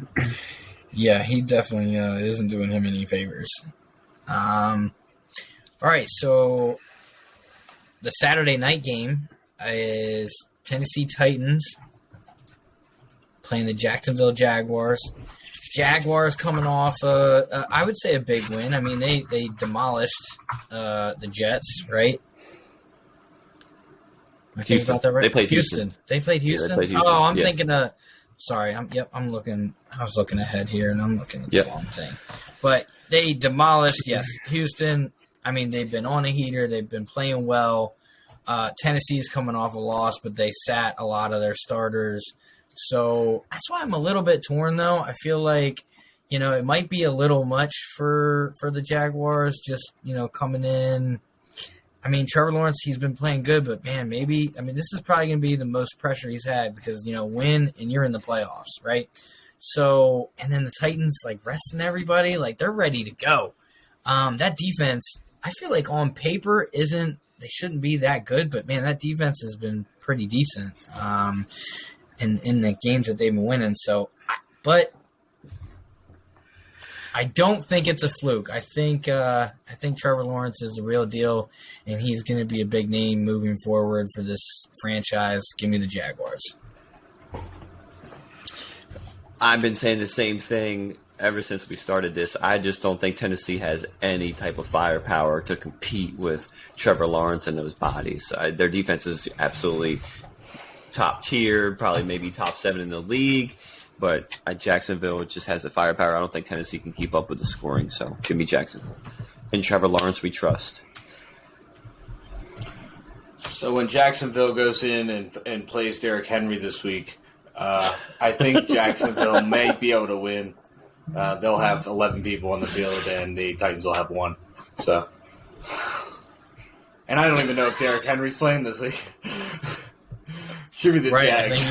he definitely isn't doing him any favors. All right, so the Saturday night game is Tennessee Titans playing the Jacksonville Jaguars. Jaguars coming off, I would say, a big win. I mean, they demolished the Jets, right? Houston. About that right? They played Houston. They played Houston? Yeah, they played Houston. Oh, I'm thinking of – sorry. I was looking ahead here, and I'm looking at the wrong thing. But they demolished, yes, Houston. I mean, they've been on a heater. They've been playing well. Tennessee's coming off a loss, but they sat a lot of their starters. So that's why I'm a little bit torn, though. I feel like, it might be a little much for the Jaguars just, coming in. I mean, Trevor Lawrence, he's been playing good, but, man, this is probably going to be the most pressure he's had because, win and you're in the playoffs, right? So, and then the Titans, resting everybody, they're ready to go. That defense, I feel like on paper they shouldn't be that good, but, man, that defense has been pretty decent. In the games that they've been winning. But I don't think it's a fluke. I think Trevor Lawrence is the real deal, and he's going to be a big name moving forward for this franchise. Give me the Jaguars. I've been saying the same thing ever since we started this. I just don't think Tennessee has any type of firepower to compete with Trevor Lawrence and those bodies. Their defense is absolutely top tier, probably maybe top 7 in the league, but Jacksonville just has the firepower. I don't think Tennessee can keep up with the scoring, so give me Jacksonville. And Trevor Lawrence, we trust. So when Jacksonville goes in and plays Derrick Henry this week, I think Jacksonville may be able to win. They'll have 11 people on the field, and the Titans will have 1. So, and I don't even know if Derrick Henry's playing this week. Give me the Jags.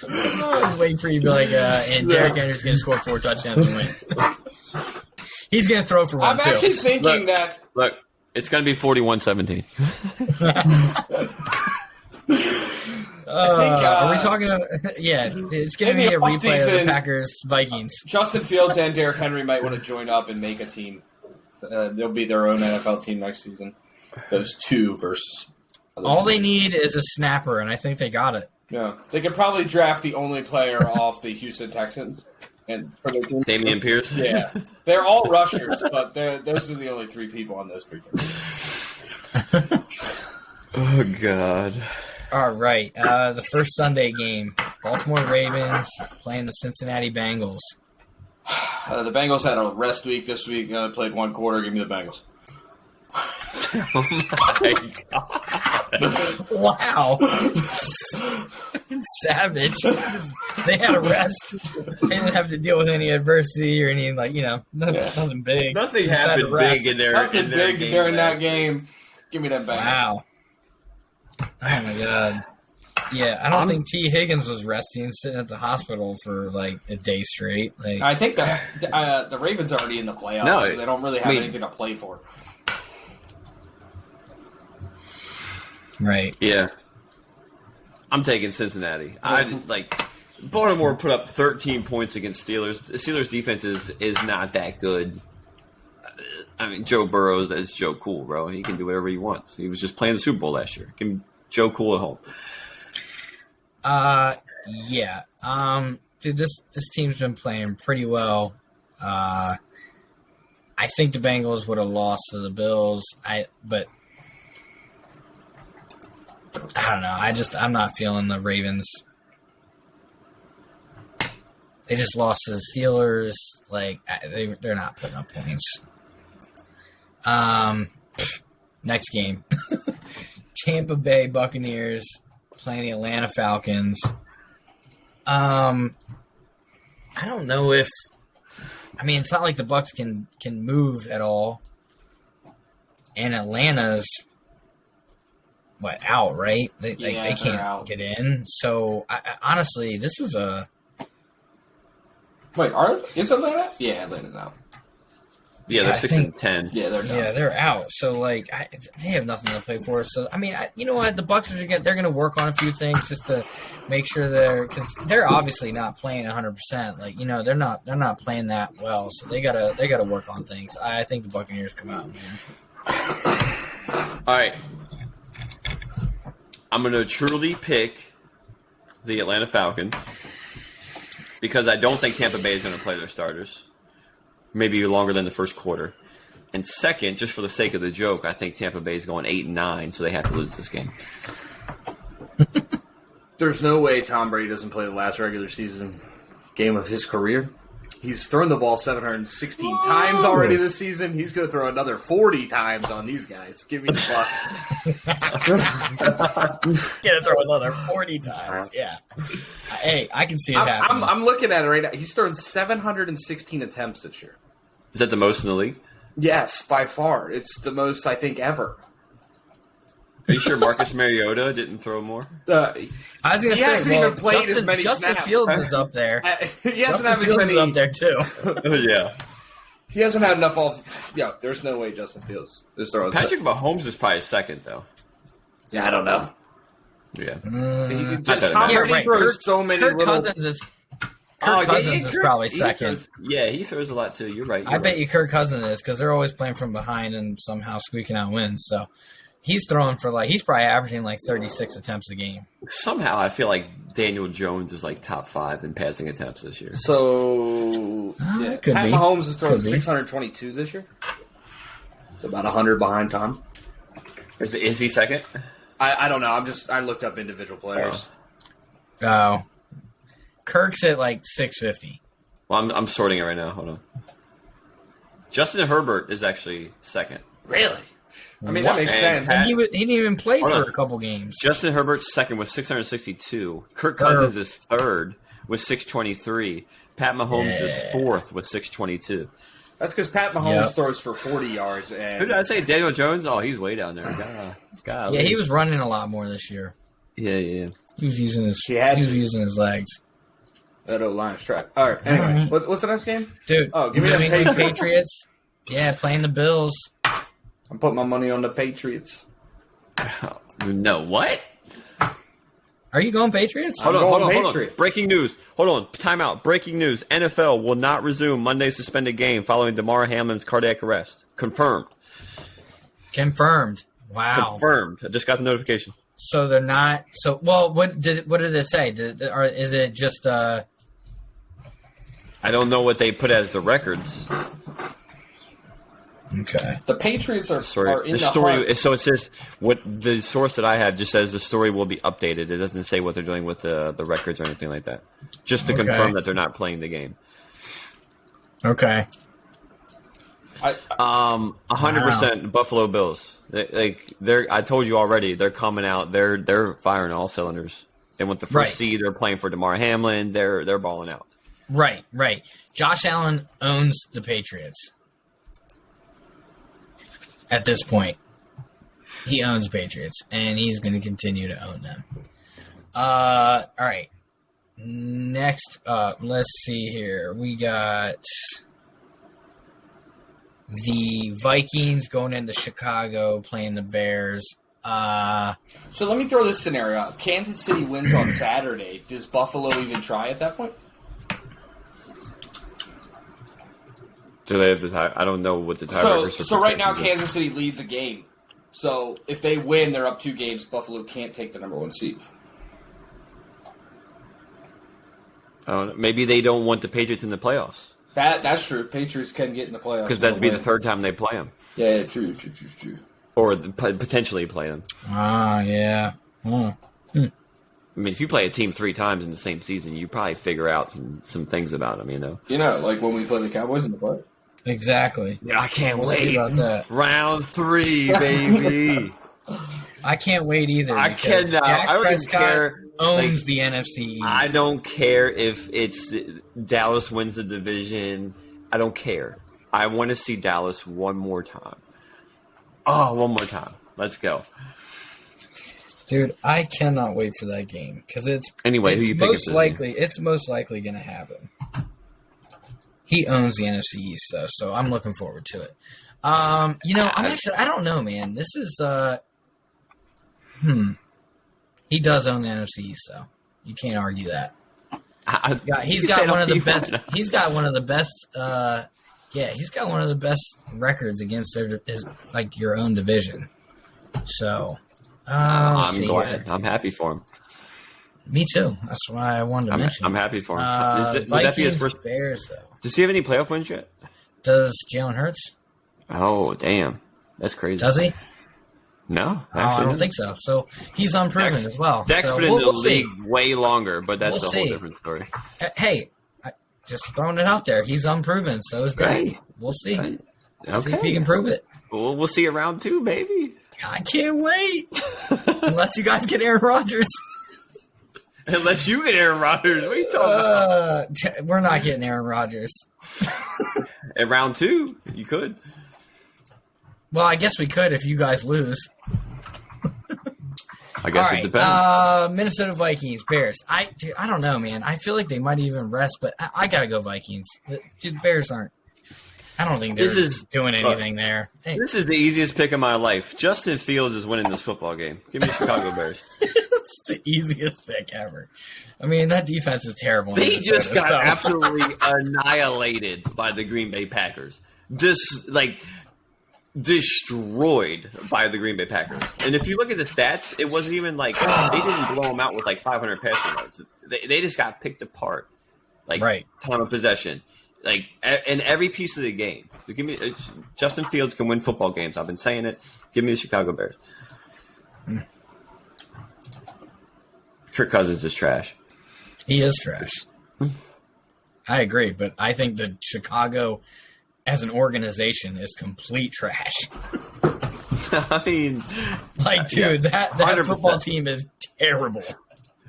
I was waiting for you to be like, and Derrick Henry's going to score 4 touchdowns and win. He's going to throw for 1, I'm actually thinking that. Look, it's going to be 41-17. Are we talking? Yeah, it's going to be a replay of the Packers Vikings. Justin Fields and Derrick Henry might want to join up and make a team. They'll be their own NFL team next season. Those two versus. All they need is a snapper, and I think they got it. Yeah, they could probably draft the only player off the Houston Texans, and for their team. Damian Pierce. Yeah, they're all rushers, but those are the only three people on those three teams. Oh God. All right, the first Sunday game, Baltimore Ravens playing the Cincinnati Bengals. The Bengals had a rest week this week. Played one quarter. Give me the Bengals. Oh my God. Wow. Savage. They had a rest. They didn't have to deal with any adversity or any, nothing big. Nothing happened big in there. Nothing big during that game. Give me that Bengals. Wow. Oh my God. Yeah, I don't think T. Higgins was resting, sitting at the hospital for a day straight. I think the Ravens are already in the playoffs, so they don't really have anything to play for. Right. Yeah. I'm taking Cincinnati. Baltimore put up 13 points against Steelers. The Steelers' defense is not that good. I mean, Joe Burrow is Joe Cool, bro. He can do whatever he wants. He was just playing the Super Bowl last year. Give me Joe Cool at home. Yeah. Dude, this team's been playing pretty well. I think the Bengals would have lost to the Bills. But I don't know. I'm not feeling the Ravens. They just lost to the Steelers. They're not putting up points. Next game. Tampa Bay Buccaneers playing the Atlanta Falcons. I don't know if it's not like the Bucs can move at all. And Atlanta's out, right? They can't get in. So honestly, this is a wait. Is Atlanta? Yeah, Atlanta's out. Yeah, they're 6-10. Yeah, they're done. Yeah, they're out. So they have nothing to play for. So you know what? The Bucs they're going to work on a few things just to make sure because they're obviously not playing 100%. They're not playing that well. So they gotta work on things. I think the Buccaneers come out, man. All right, I'm going to truly pick the Atlanta Falcons because I don't think Tampa Bay is going to play their starters. Maybe longer than the first quarter. And second, just for the sake of the joke, I think Tampa Bay is going 8-9, so they have to lose this game. There's no way Tom Brady doesn't play the last regular season game of his career. He's thrown the ball 716 times already this season. He's going to throw another 40 times on these guys. Give me the Bucs. He's going to throw another 40 times. Yeah. Hey, I can see it happening. I'm looking at it right now. He's thrown 716 attempts this year. Is that the most in the league? Yes, by far. It's the most, I think, ever. Are you sure Marcus Mariota didn't throw more? I was going to say, hasn't even played as many Justin snaps. Fields is up there. He hasn't had as many up there too. Yeah. He hasn't had enough Yeah, there's no way Justin Fields is throwing. Patrick Mahomes is probably second, though. Yeah, I don't know. Yeah. Tom Brady throws so many Kirk little... Cousins is probably second. He throws a lot, too. You're right. I bet you Kirk Cousins is because they're always playing from behind and somehow squeaking out wins. So he's throwing for he's probably averaging 36 attempts a game. Somehow I feel like Daniel Jones is top 5 in passing attempts this year. So Pat Mahomes is throwing 622 this year. It's about 100 behind Tom. Is he second? I don't know. I looked up individual players. Oh. Kirk's at 650. Well, I'm sorting it right now. Hold on. Justin Herbert is actually second. Really? I mean, that makes sense. And he didn't even play for a couple games. Justin Herbert's second with 662. Kirk Cousins is third with 623. Pat Mahomes is fourth with 622. That's because Pat Mahomes throws for 40 yards. And who did I say? Daniel Jones? Oh, he's way down there. God. Yeah, he was running a lot more this year. Yeah. He was using his legs. That O-line's track. All right. Anyway, what's the next game? Dude, give me the Patriots. Yeah, playing the Bills. I'm putting my money on the Patriots. No, what? Are you going Patriots? Hold on. Patriots. Breaking news. Hold on. Time out. Breaking news. NFL will not resume Monday's suspended game following Damar Hamlin's cardiac arrest. Confirmed. Wow. Confirmed. I just got the notification. So they're not. So well, what did it say? Is it just? I don't know what they put as the records. Okay. The Patriots are in the story. So it says what the source that I have just says the story will be updated. It doesn't say what they're doing with the records or anything like that. Just to confirm that they're not playing the game. Okay. 100% Buffalo Bills. I told you already. They're coming out. They're firing all cylinders. And with the first seed, they're playing for Damar Hamlin. They're balling out. Right. Josh Allen owns the Patriots. At this point, he owns Patriots, and he's going to continue to own them. All right. Next up, let's see here. We got the Vikings going into Chicago, playing the Bears. So let me throw this scenario out. Kansas City wins on Saturday. Does Buffalo even try at that point? Do they have the tie? I don't know what the tiebreakers are. So right now, Kansas City leads a game. So if they win, they're up 2 games. Buffalo can't take the number 1 seed. Maybe they don't want the Patriots in the playoffs. That's true. Patriots can get in the playoffs. Because that'd be the third time they play them. Yeah, true. Or potentially play them. Yeah. I mean, if you play a team 3 times in the same season, you probably figure out some things about them, like when we play the Cowboys in the play. Exactly. Yeah, I can't We'll wait. see about that. Round 3, baby. I can't wait either. I cannot. Dak I don't even Prescott care. owns the NFC East. I don't care if it's Dallas wins the division. I don't care. I want to see Dallas one more time. Oh, one more time. Let's go. Dude, I cannot wait for that game because it's who you picking most likely it's most likely going to happen. He owns the NFC East though, so I'm looking forward to it. I don't know, man. This is He does own the NFC East though. You can't argue that. He's got one of the best. He's got one of the best. He's got one of the best records against your own division. So. I'm glad. I'm happy for him. Me too. That's why I wanted to mention. I'm happy for him. Vikings, would that be his first? Bears, though. Does he have any playoff wins yet? Does Jalen Hurts? Oh, damn. That's crazy. Does he? No, I don't think so. So he's unproven as well. Dak's been in the league way longer, but that's a whole different story. Hey, just throwing it out there. He's unproven. So is Dak. Right. We'll see. Right. See if he can prove it. We'll see it round 2, baby. I can't wait. Unless you guys get Aaron Rodgers. Unless you get Aaron Rodgers. What are you talking about? We're not getting Aaron Rodgers. At round 2, you could. Well, I guess we could if you guys lose. I guess it depends. Minnesota Vikings, Bears. I don't know, man. I feel like they might even rest, but I got to go Vikings. The Bears aren't. I don't think they're doing anything there. Hey. This is the easiest pick of my life. Justin Fields is winning this football game. Give me the Chicago Bears. It's the easiest pick ever. I mean, that defense is terrible. They just got absolutely annihilated by the Green Bay Packers. Destroyed by the Green Bay Packers. And if you look at the stats, it wasn't even they didn't blow them out with 500 passing yards. They just got picked apart. Time of possession. In every piece of the game. So Justin Fields can win football games. I've been saying it. Give me the Chicago Bears. Kirk Cousins is trash. He is trash. I agree, but I think that Chicago as an organization is complete trash. I mean, that football team is terrible.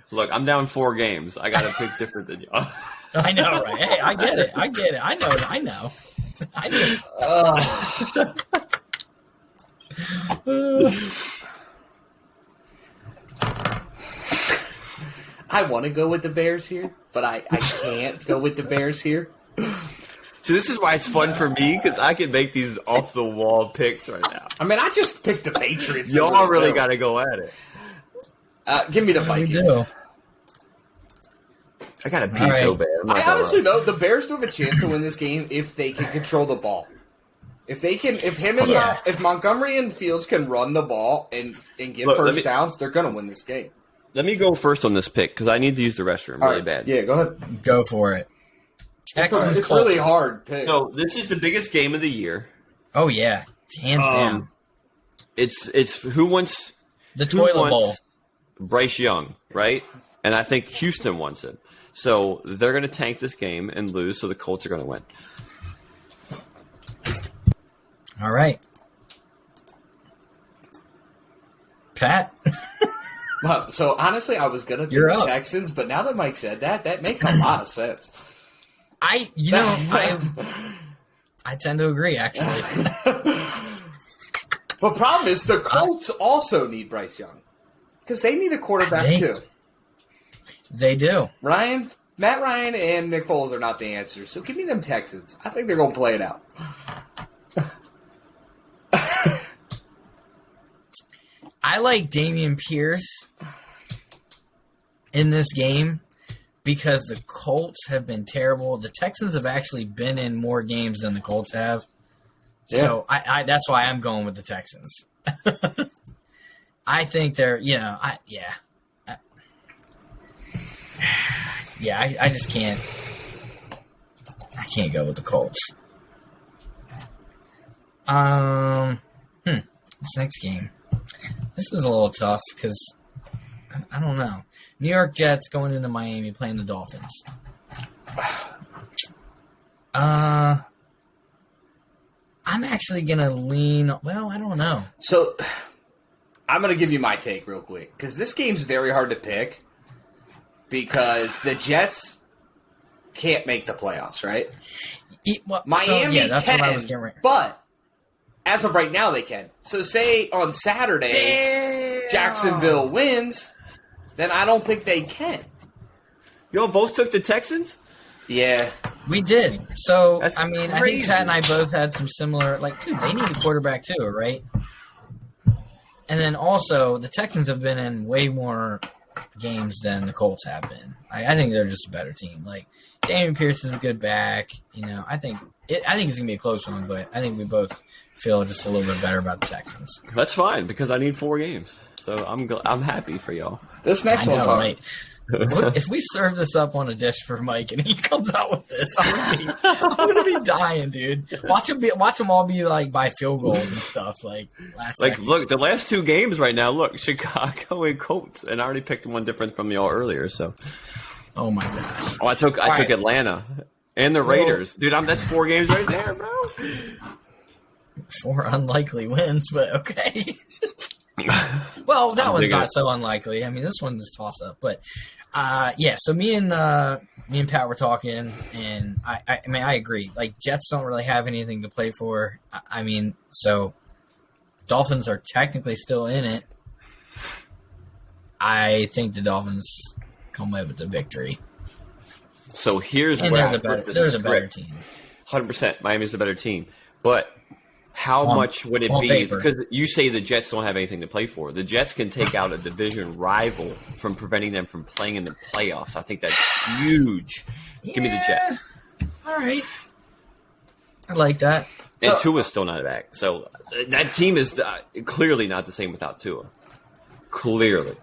Look, I'm down 4 games. I got to pick different than y'all. I know, right? Hey, I get it. I know. I want to go with the Bears here, but I can't go with the Bears here. So this is why it's fun for me, because I can make these off-the-wall picks right now. I mean, I just picked the Patriots. Y'all really got to go at it. Give me the We Vikings. do. I got to pee All right. so bad. I'm not I gonna honestly lie. though the Bears do have a chance to win this game if they can control the ball. If Montgomery and Fields can run the ball and get Look, first downs, they're gonna win this game. Let me go first on this pick because I need to use the restroom All really right. bad. Yeah, go ahead. Go for it. Texans, It's Colts. really hard pick. So this is the biggest game of the year. Oh yeah, hands down. It's who wants The who toilet wants bowl. Bryce Young, right? And I think Houston wants him. So they're going to tank this game and lose. So the Colts are going to win. All right, Pat. Well, so honestly, I was gonna pick You're the up. Texans, but now that Mike said that, that makes a lot of sense. I tend to agree, actually. But problem is, the Colts also need Bryce Young because they need a quarterback too. They do. Matt Ryan and Nick Foles are not the answer. So give me them Texans. I think they're gonna play it out. I like Dameon Pierce in this game because the Colts have been terrible. The Texans have actually been in more games than the Colts have. Yeah. So I that's why I'm going with the Texans. I think they're, I just can't. I can't go with the Colts. This next game. This is a little tough because I don't know. New York Jets going into Miami playing the Dolphins. I'm actually gonna lean. Well, I don't know. So I'm gonna give you my take real quick because this game's very hard to pick because the Jets can't make the playoffs, right? Miami that's what I was can, getting right. but as of right now, they can. So say on Saturday, Jacksonville wins, then I don't think they can. Y'all both took the Texans? Yeah. We did. So, That's I mean, I crazy. think Pat and I both had some similar, dude, they need a quarterback too, right? And then also, the Texans have been in way more games than the Colts have been. I think they're just a better team. Dameon Pierce is a good back. I think it's going to be a close one, but I think we both feel just a little bit better about the Texans. That's fine because I need 4 games. So I'm happy for y'all. This next I one's know, hard. right? What, if we serve this up on a dish for Mike and he comes out with this, I'm gonna be dying, dude. Watch them all be by field goals and stuff last. second. Look, the last 2 games right now. Look, Chicago and Colts, and I already picked one different from y'all earlier. So, Oh my gosh. I took right. Atlanta and the Raiders, dude. That's 4 games right there, bro. 4 unlikely wins, but okay. Well, that one's not so unlikely. I mean, this one's toss up, but so me and Pat were talking, and I mean, I agree. Jets don't really have anything to play for. I mean, so Dolphins are technically still in it. I think the Dolphins come away with the victory. So here's And where they're the better team. 100%. Miami's the better team, but how much would it on be? paper. Because you say the Jets don't have anything to play for. The Jets can take out a division rival from preventing them from playing in the playoffs. I think that's huge. Give me the Jets. All right. I like that. And Tua's still not back. So that team is clearly not the same without Tua. Clearly.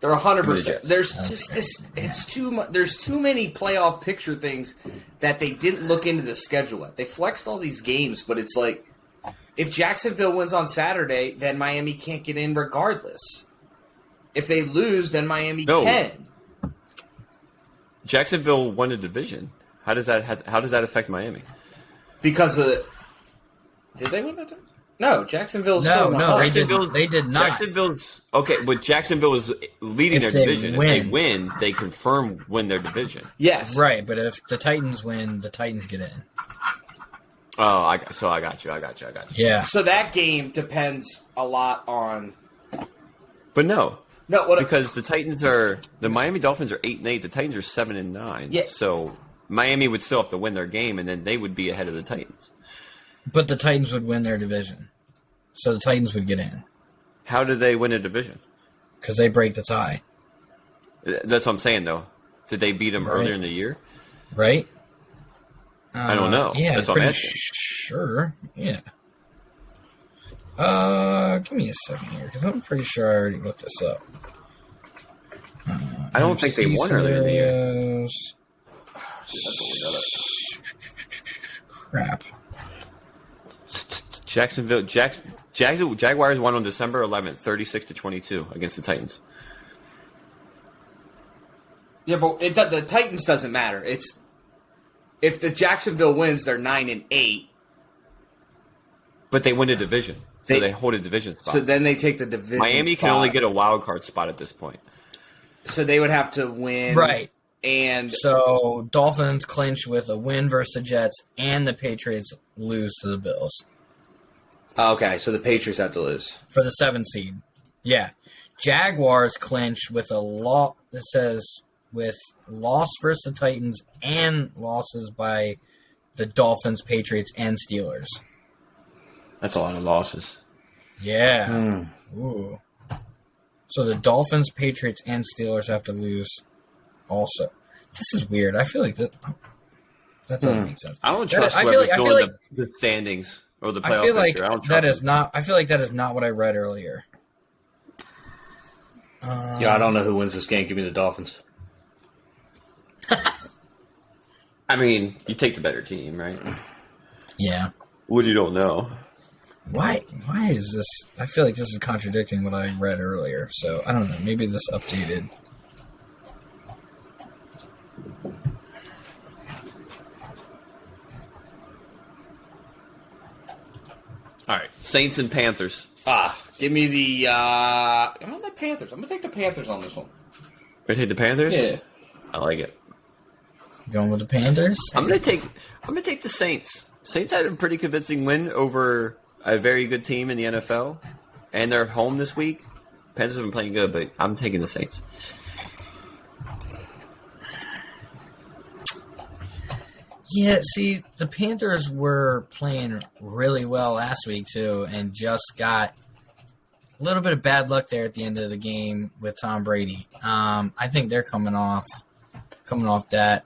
They're 100%. Jets. There's just this. It's too much. There's too many playoff picture things that they didn't look into the schedule at. They flexed all these games, but it's if Jacksonville wins on Saturday, then Miami can't get in regardless. If they lose, then Miami can. Jacksonville won a division. How does that affect Miami? Because did they win that? No, Jacksonville's still in the hunt. They did not. Jacksonville's okay, but Jacksonville is leading If their they division. win. If they win, they confirm win their division. Yes, Right, but if the Titans win, the Titans get in. Oh, I got you. Yeah. So that game depends a lot on. But no, what because the Miami Dolphins are 8-8. The Titans are 7-9. Yeah. So Miami would still have to win their game, and then they would be ahead of the Titans. But the Titans would win their division. So the Titans would get in. How do they win a division? because they break the tie, That's what I'm saying, though. Did they beat them Right. earlier in the year? right? I don't know. Yeah, That's what I'm pretty asking. sure. Yeah. Give me a second here, because I'm pretty sure I already looked this up. I don't think they won earlier in the year. Crap. Jaguars won on December 11th, 36-22 against the Titans. Yeah, but the Titans doesn't matter. It's if the Jacksonville wins, they're 9-8. But they win the division, so they hold a division spot. So then they take the division. Miami can only get a wild card spot at this point. So they would have to win, Right. And So Dolphins clinch with a win versus the Jets, and the Patriots lose to the Bills okay, so the Patriots have to lose. for the 7th seed. Yeah. Jaguars clinch with a loss. It says with loss versus the Titans and losses by the Dolphins, Patriots, and Steelers. That's a lot of losses. Yeah. Ooh. So the Dolphins, Patriots, and Steelers have to lose also. This is weird. I feel like that doesn't make sense. I don't That- trust I feel whoever's like- I doing feel like- the standings or the playoff I feel like picture. I don't trust that is them. not. I feel like that is not what I read earlier. Yeah, I don't know who wins this game. Give me the Dolphins. I mean, you take the better team, right? Yeah. What you don't know. Why is this? I feel like this is contradicting what I read earlier. So I don't know. Maybe this updated. All right, Saints and Panthers. Give me the. I'm on the Panthers. I'm gonna take the Panthers on this one. Ready to take the Panthers? Yeah. I like it. Going with the Panthers. I'm gonna take the Saints. Saints had a pretty convincing win over a very good team in the NFL, and they're home this week. Panthers have been playing good, but I'm taking the Saints. Yeah, see, the Panthers were playing really well last week too, and just got a little bit of bad luck there at the end of the game with Tom Brady. I think they're coming off that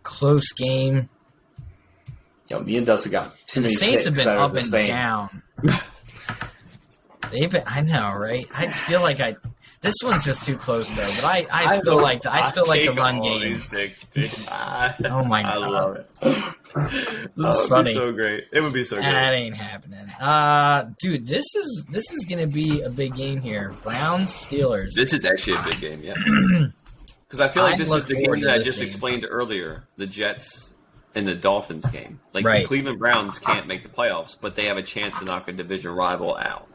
close game. Yo, me and Dusty got too And the many Saints have picks been that are up the and same. down. I know, right? I feel like this one's just too close though. But I still like the run game. Oh my god, I love it. This is funny. Be so great. It would be so That great. ain't happening. Dude, this is gonna be a big game here. Browns, Steelers. This is actually a big game, yeah. Because I feel like I this look is the forward game to that I this just game. explained earlier. The Jets and the Dolphins game. Like Right. the Cleveland Browns can't make the playoffs, but they have a chance to knock a division rival out.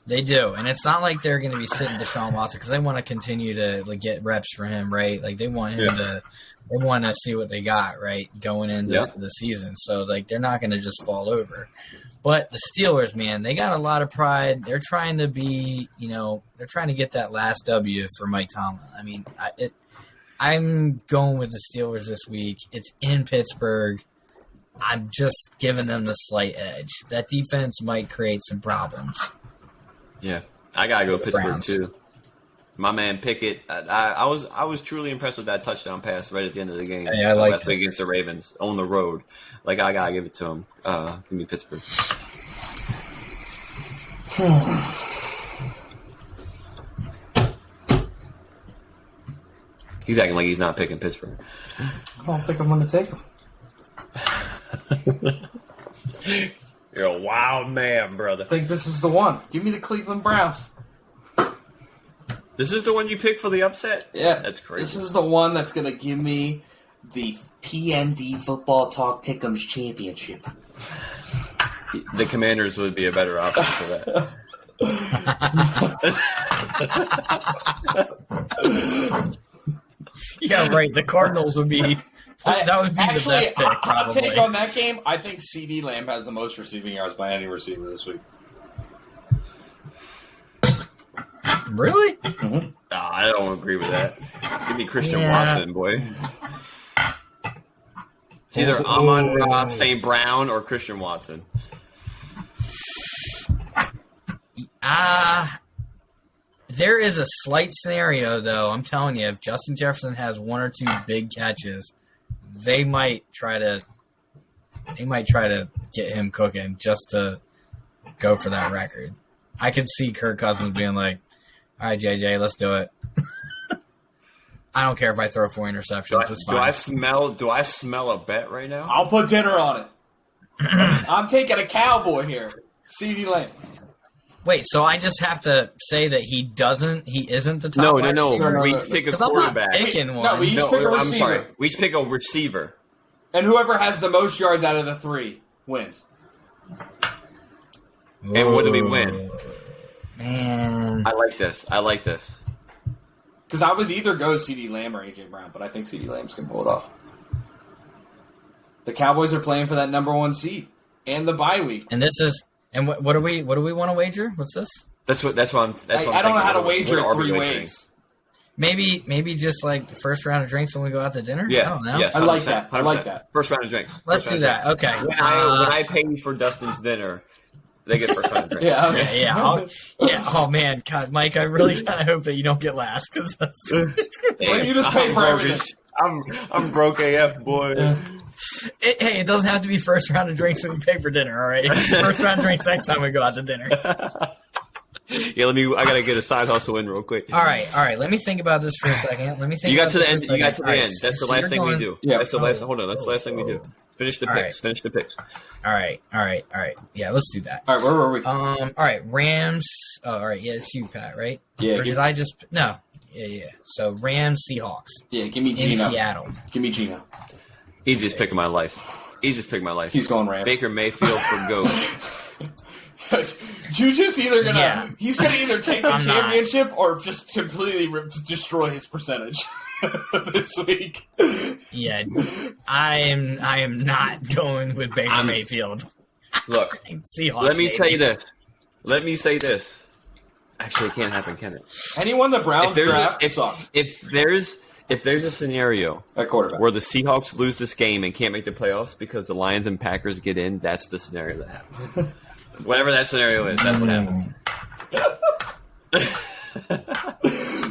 They do, and it's not like they're going to be sitting Deshaun Watson because they want to continue to get reps for him, right? Like they want him to, they want to see what they got, right, going into the season. So they're not going to just fall over. But the Steelers, man, they got a lot of pride. They're trying to be, they're trying to get that last W for Mike Tomlin. I mean, I'm going with the Steelers this week. It's in Pittsburgh. I'm just giving them the slight edge. That defense might create some problems. Yeah, I gotta go Pittsburgh Browns. too. My man Pickett, I was truly impressed with that touchdown pass right at the end of the game. Hey, I liked last week against the Ravens on the road. Like I gotta give it to him. Give me Pittsburgh. He's acting like he's not picking Pittsburgh. I don't think I'm going to take them. You're a wild man, brother. I think this is the one. Give me the Cleveland Browns. This is the one you picked for the upset? Yeah. That's crazy. This is the one that's going to give me the PMD Football Talk Pick'ems Championship. The Commanders would be a better option for that. Yeah, right. The Cardinals would be that would be Actually, the best pick, hot probably. take on that game, I think CD Lamb has the most receiving yards by any receiver this week. Really? I don't agree with that. Give me Christian Yeah. Watson, boy. It's either Amon-Ra St. Brown or Christian Watson. There is a slight scenario, though. I'm telling you, if Justin Jefferson has one or two big catches, they might try to get him cooking just to go for that record. I could see Kirk Cousins being like, "All right, JJ, let's do it." I don't care if I throw 4 interceptions. Do I smell a bet right now? I'll put dinner on it. I'm taking a cowboy here. CeeDee Lamb. Wait, so I just have to say that he isn't the top? No. We each pick a quarterback. I'm not picking one. No, we each pick a receiver. I'm sorry. We each pick a receiver. And whoever has the most yards out of the 3 wins. And what do we win? Man. I like this. Because I would either go CeeDee Lamb or A.J. Brown, but I think CeeDee Lamb's going to pull it off. The Cowboys are playing for that number 1 seed and the bye week. And this is what do we want to wager? What's this? That's what I'm I don't know how to wager it 3 ways. Maybe just like the first round of drinks when we go out to dinner? Yeah. I don't know. Yes, I like that. 100%. I like that. First round of drinks. Let's do that. Okay. When I pay for Dustin's dinner, they get first round of drinks. Yeah, okay. Yeah. Oh man, God, Mike, I really kind of hope that you don't get last because Well, you just pay for everything. I'm broke AF, boy. It doesn't have to be first round of drinks when we pay for dinner. All right, first round of drinks next time we go out to dinner. Yeah, I gotta get a side hustle in real quick. All right. Let me think about this for a second. Let me think. You got to the end. All right, That's the last thing we do. Yeah. That's the last. Hold on. That's the last thing we do. Finish the picks. All right. Yeah, let's do that. All right, where were we? All right, Rams. Oh, all right, yeah, it's you, Pat, right? Yeah. Or did I just no? Yeah. So Rams, Seahawks Yeah, give me in Gino. Seattle. Give me Gino. Easiest pick of my life. He's going Rams. Baker Mayfield for GOAT. Juju's either he's gonna either take the I'm not. championship or just completely destroy his percentage this week. Yeah, I am not going with Baker Mayfield. Look, Seahawks. let me baby. tell you this. Let me say this. Actually, it can't happen, can it? Anyone the Browns draft sucks If there's a scenario at quarterback where the Seahawks lose this game and can't make the playoffs because the Lions and Packers get in, that's the scenario that happens. Whatever that scenario is, that's what happens.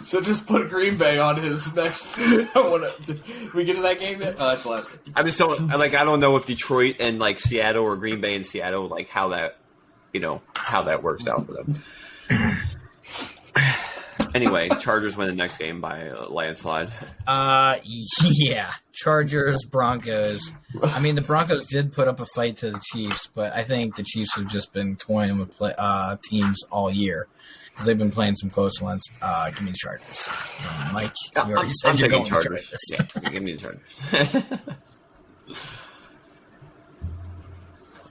So just put Green Bay on his next. Did we get to that game yet? Oh, that's the last game. I just don't I don't know if Detroit and like Seattle or Green Bay and Seattle like how that works out for them. Anyway, Chargers win the next game by a landslide. Yeah, Chargers, Broncos. I mean, the Broncos did put up a fight to the Chiefs, but I think the Chiefs have just been toying with teams all year because they've been playing some close ones. Give me the Chargers. Mike, you already said I'm you're taking going Chargers. Chargers. Yeah, give me the Chargers.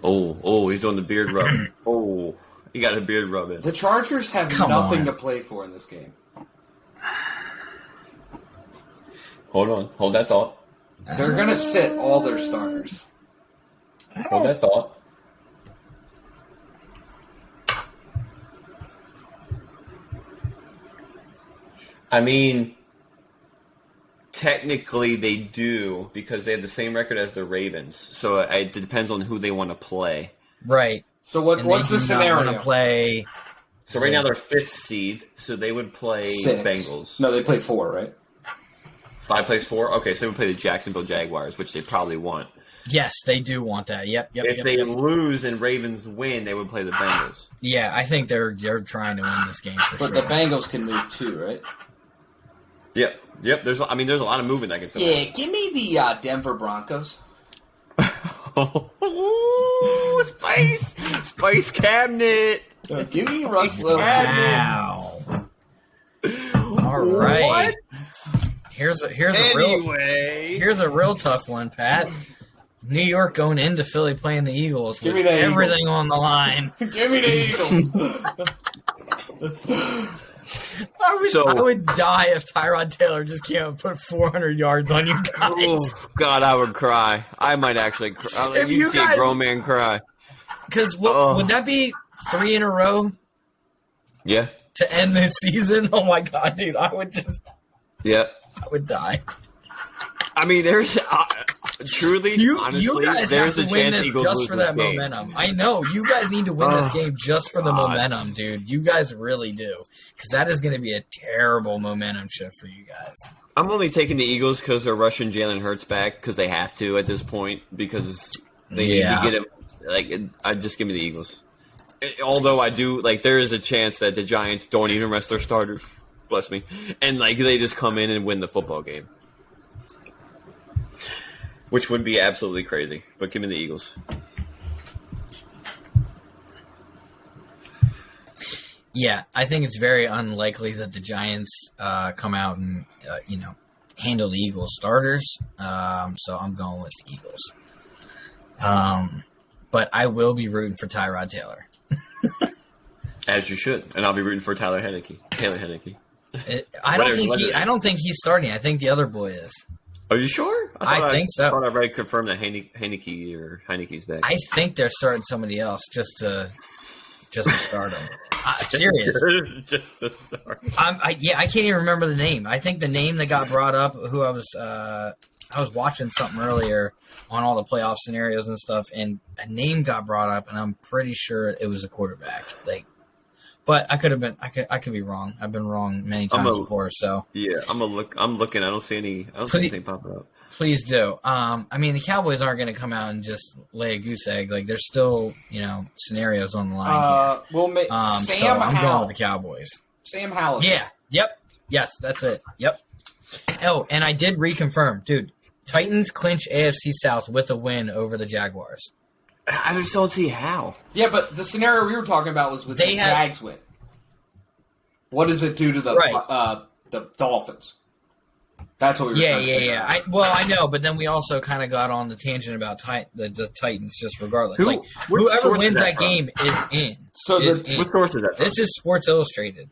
Oh, he's on the beard rub. Oh, he got a beard rub in. The Chargers have nothing to play for in this game. Hold that thought. They're going to sit all their starters. Hold that thought. I mean, technically they do because they have the same record as the Ravens. So it depends on who they want to play. Right. So what's the scenario? Play. So right now they're 5th seed, so they would play 6. Bengals. No, they play 4, right? 5 plays 4? Okay, so they would play the Jacksonville Jaguars, which they probably want. Yes, they do want that. Yep. If they lose and Ravens win, they would play the Bengals. Yeah, I think they're trying to win this game for But sure. the Bengals can move too, right? Yep. There's a lot of movement that can. Yeah, give me the Denver Broncos. Oh, Spice Cabinet. Give me Russell. Wow. All right. What? Here's a real tough one, Pat. New York going into Philly playing the Eagles with everything on the line. Give me the Eagles. I would die if Tyrod Taylor just can't put 400 yards on you guys. Oh, God, I would cry. I might actually cry. If You see a grown man cry. Because would that be 3 in a row? Yeah. To end this season? Oh, my God, dude. I would Yeah. die. I mean, there's truly, You honestly, guys there's have a to win chance this Eagles just lose for this that game. momentum. I know you guys need to win this game just for the God. momentum, dude. You guys really do, because that is going to be a terrible momentum shift for you guys. I'm only taking the Eagles because they're rushing Jalen Hurts back because they have to at this point because they need to get him. I just give me the Eagles. Although I do there is a chance that the Giants don't even rest their starters. Bless me, and they just come in and win the football game, which would be absolutely crazy. But give me the Eagles. Yeah, I think it's very unlikely that the Giants come out and handle the Eagles starters. So I'm going with the Eagles. But I will be rooting for Tyrod Taylor. As you should, and I'll be rooting for Taylor Heineke. I don't think he's starting. I think the other boy is. Are you sure? I think so. I thought I already confirmed that Heineke's back. I think they're starting somebody else just to start him. Serious. Just to start. I can't even remember the name. I think the name that got brought up, who I was watching something earlier on all the playoff scenarios and stuff, and a name got brought up, and I'm pretty sure it was a quarterback. But I could have been. I could be wrong. I've been wrong many times before. So yeah, I'm looking. I don't see anything popping up. Please do. The Cowboys aren't going to come out and just lay a goose egg. There's still scenarios on the line here. Sam I'm Howell. going with the Cowboys. Sam Howell. Yeah. Yep. Yes, that's it. Yep. Oh, and I did reconfirm, dude. Titans clinch AFC South with a win over the Jaguars. I just don't see how. Yeah, but the scenario we were talking about was with the Jags win. What does it do to the Dolphins? That's what we were trying to figure out. I know, but then we also kind of got on the tangent about the Titans, just regardless. Whoever wins that game is in. What source is that from? This is Sports Illustrated.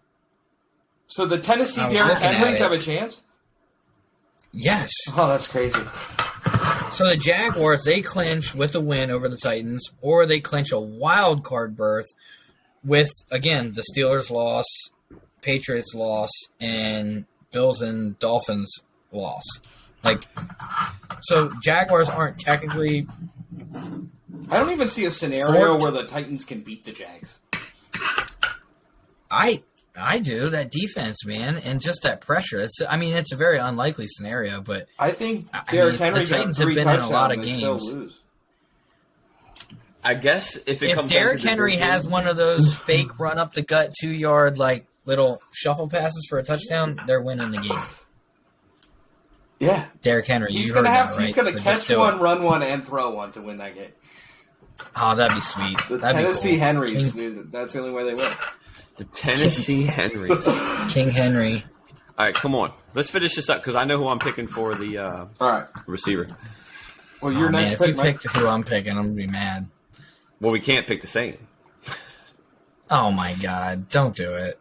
So the Tennessee Derrick Henrys have a chance? Yes. Oh, that's crazy. So the Jaguars, they clinch with a win over the Titans, or they clinch a wild card berth with, again, the Steelers loss, Patriots loss, and Bills and Dolphins loss. So Jaguars aren't technically... I don't even see a scenario where the Titans can beat the Jags. I do. That defense, man, and just that pressure. It's a very unlikely scenario, but I think Derrick Henry the Titans got 3 have been in touchdowns a lot of and they games. still lose. I guess if Derrick Henry has one of those fake run up the gut 2-yard little shuffle passes for a touchdown, they're winning the game. Yeah, Derrick Henry. He's going to He's going to catch one, run one, and throw one to win that game. Oh, that'd be sweet. The that'd Tennessee be cool. Henrys. That's the only way they win. The Tennessee Henrys. King Henry. All right, come on. Let's finish this up because I know who I'm picking for the all right receiver. Well, your next pick, pick, if you picked who I'm picking, I'm going to be mad. Well, we can't pick the same. Oh, my God. Don't do it.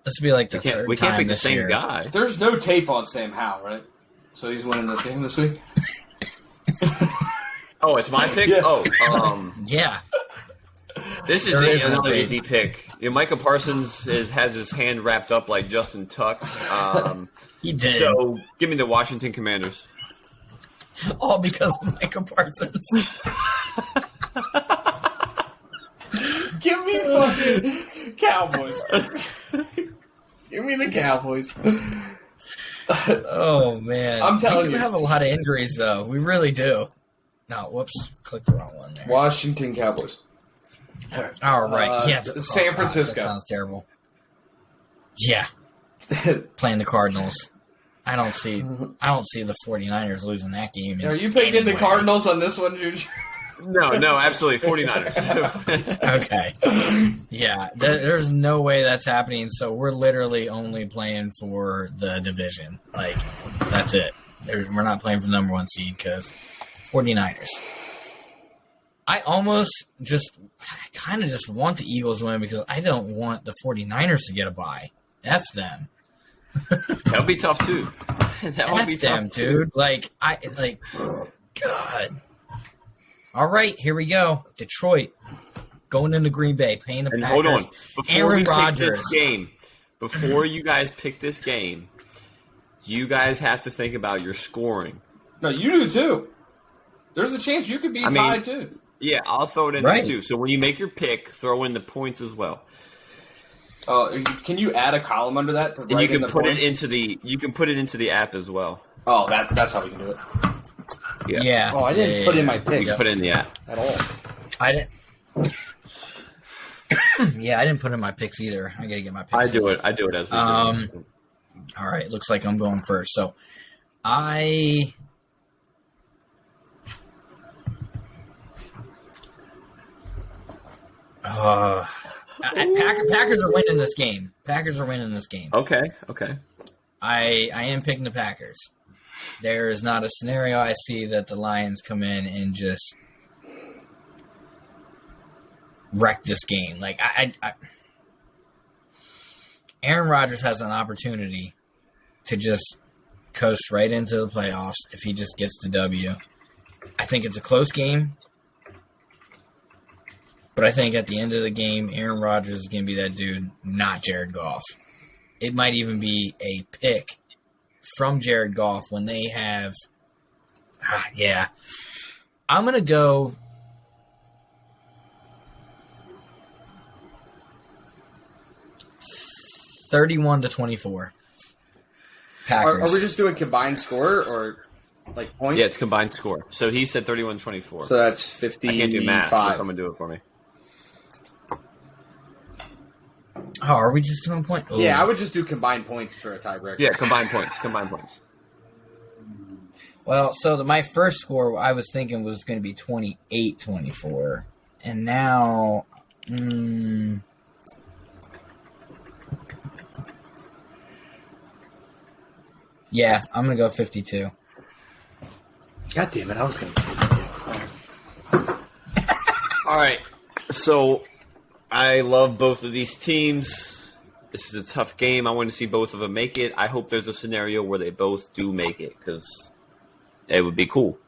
This will be the third time We can't pick the this same year. guy. There's no tape on Sam Howell, right? So he's winning this game this week? Oh, it's my pick? Yeah. Oh, Yeah. This is another easy pick. Micah Parsons has his hand wrapped up like Justin Tuck. He did. So give me the Washington Commanders. All because of Micah Parsons. Give me fucking Cowboys. Give me the Cowboys. Oh, man. I'm telling we you. have a lot of injuries, though. We really do. No, whoops. Clicked the wrong one there. Washington Cowboys. All right. Yeah. San Francisco. That sounds terrible. Yeah. Playing the Cardinals. I don't see the 49ers losing that game. Are you picking the Cardinals on this one, Juju? No, absolutely. 49ers. Okay. Yeah, there's no way that's happening. So we're literally only playing for the division. That's it. We're not playing for the number 1 seed because 49ers. I kind of just want the Eagles to win because I don't want the 49ers to get a bye. F them. That'll be tough, too. That would be them, tough, too. dude. God. All right, here we go. Detroit going into Green Bay, paying the Packers. Hold on. Aaron Rodgers. Before you guys pick this game, you guys have to think about your scoring. No, you do too. There's a chance you could be tied too. Yeah, I'll throw it in there too. So when you make your pick, throw in the points as well. Can you add a column under that? And you can put it into the app as well. Oh, that's how we can do it. Yeah. Oh, I didn't put in my picks. You put it in the app At all. I didn't. Yeah, I didn't put in my picks either. I gotta get my picks. I do it as we do. All right, looks like I'm going first. So, Packers are winning this game. Packers are winning this game. Okay. I am picking the Packers. There is not a scenario I see that the Lions come in and just wreck this game. Like Aaron Rodgers has an opportunity to just coast right into the playoffs if he just gets the W. I think it's a close game, but I think at the end of the game, Aaron Rodgers is going to be that dude, not Jared Goff. It might even be a pick from Jared Goff when they have I'm going to go 31-24. Packers. Are we just doing combined score or like points? Yeah, it's combined score. So he said 31-24. So that's 55. I can't do math, so someone do it for me. Oh, are we just doing point? Ooh. Yeah, I would just do combined points for a tiebreaker. Yeah, combined points. Well, so my first score I was thinking was going to be 28-24. And now... yeah, I'm going to go 52. God damn it, I was going to 52. All right. So I love both of these teams. This is a tough game. I want to see both of them make it. I hope there's a scenario where they both do make it because it would be cool,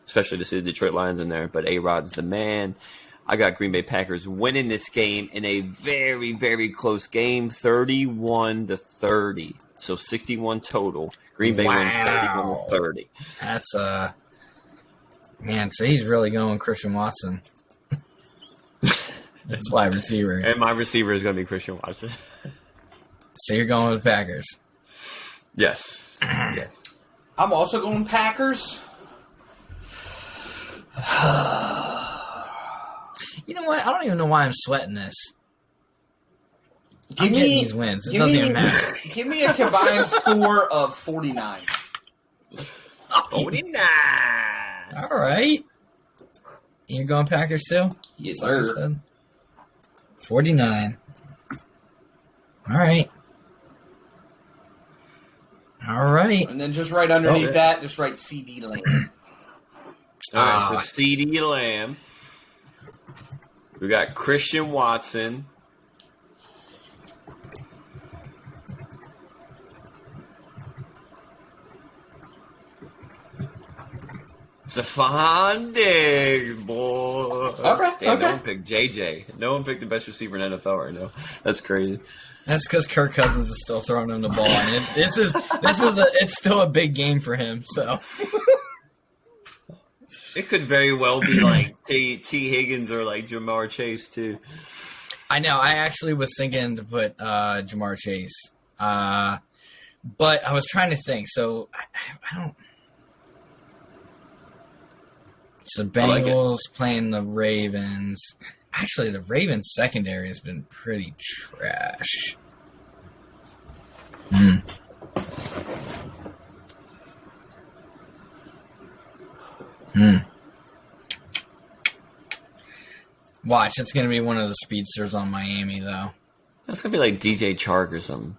especially to see the Detroit Lions in there. But A-Rod's the man. I got Green Bay Packers winning this game in a very, very close game, 31-30. So 61 total. Green Bay wins 31-30. That's man. So he's really going Christian Watson. That's wide receiver. And my receiver is going to be Christian Watson. So you're going with the Packers. Yes. Yes. I'm also going Packers. You know what? I don't even know why I'm sweating this. I'm getting these wins. It doesn't even matter. Give me a combined score of 49. 49. All right. You're going Packers too? Yes, sir. 49. All right. All right. And then just right underneath that, just write CD Lamb. All right, so CD Lamb. We got Christian Watson. Stephon Diggs, boy. Okay, Damn, no one picked JJ. No one picked the best receiver in NFL right now. That's crazy. That's because Kirk Cousins is still throwing him the ball, and it's still a big game for him. So it could very well be like T. Higgins or like Jamar Chase too. I know. I actually was thinking to put Jamar Chase, but I was trying to think. So I don't. So Bengals playing the Ravens. Actually, the Ravens secondary has been pretty trash. Watch, it's going to be one of the speedsters on Miami, though. That's going to be like DJ Chark or something.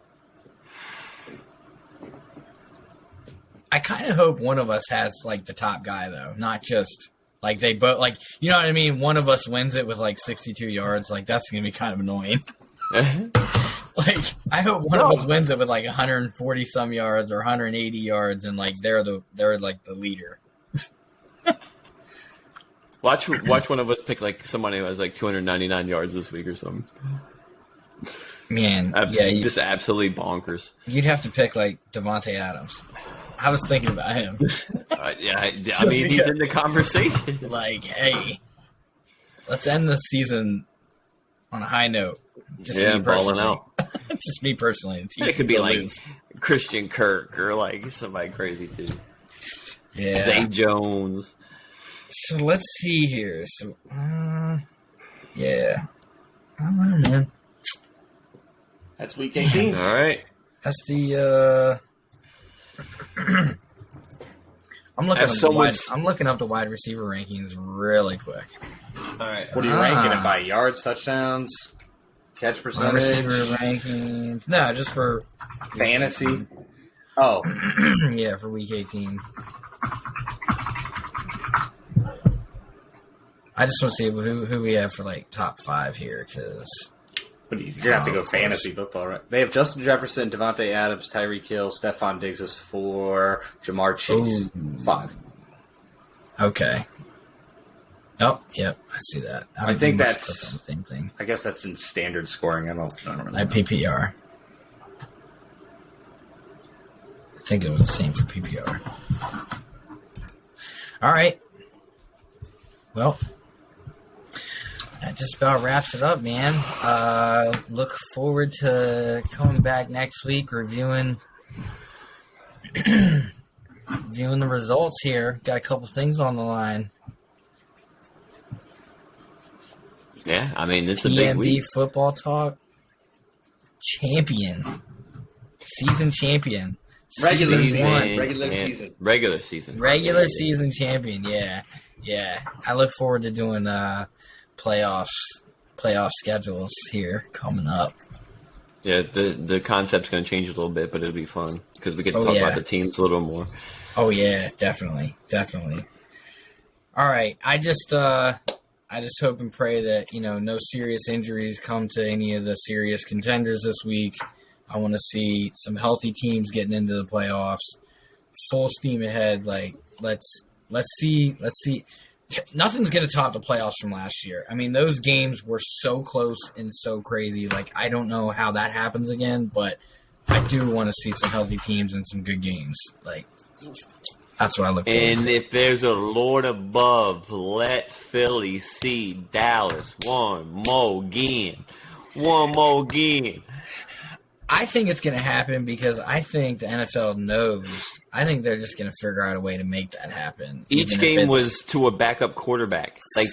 I kind of hope one of us has, like, the top guy, though. Not just, like, they both, like, you know what I mean? One of us wins it with, like, 62 yards. Like, that's going to be kind of annoying. Like, I hope one of us wins it with, like, 140-some yards or 180 yards, and, like, they're like, the leader. Watch one of us pick, like, somebody who has, like, 299 yards this week or something. Man, just absolutely bonkers. You'd have to pick, like, Devontae Adams. I was thinking about him. I mean, he's in the conversation. Like, hey, let's end the season on a high note. Just me balling out. Just me personally. It could be like Christian Kirk or like somebody crazy too. Yeah. Zay Jones. So let's see here. So, yeah. I don't know, man. That's week 18. All right. That's the. I'm looking up the wide receiver rankings really quick. All right. What are you ranking it by? Yards, touchdowns, catch percentage? Wide receiver rankings. No, just for fantasy. Oh. Yeah, for week 18. I just want to see who we have for like top 5 here, because you're going to have to go fantasy football, right? They have Justin Jefferson, Devontae Adams, Tyreek Hill, Stephon Diggs is 4, Jamar Chase 5. Okay. Oh, yep, I see that. I think that's the same thing. I guess that's in standard scoring. I don't remember. PPR. I think it was the same for PPR. All right. Well, that just about wraps it up, man. Look forward to coming back next week, reviewing the results here. Got a couple things on the line. Yeah, I mean, it's a big PMD week. football talk. Champion. Season champion. Regular season. Regular season Champion, yeah. Yeah. I look forward to doing playoff schedules here coming up. Yeah, the concept's going to change a little bit, but it'll be fun because we get to talk about the teams a little more. Oh, yeah, definitely. All right. I just hope and pray that, no serious injuries come to any of the serious contenders this week. I want to see some healthy teams getting into the playoffs. Full steam ahead. Like, let's see. Nothing's going to top the playoffs from last year. I mean, those games were so close and so crazy. Like, I don't know how that happens again, but I do want to see some healthy teams and some good games. Like, that's what I look for. And if there's a Lord above, let Philly see Dallas one more again. I think it's going to happen because I think the NFL knows. I think they're just going to figure out a way to make that happen. Each game was to a backup quarterback. Like,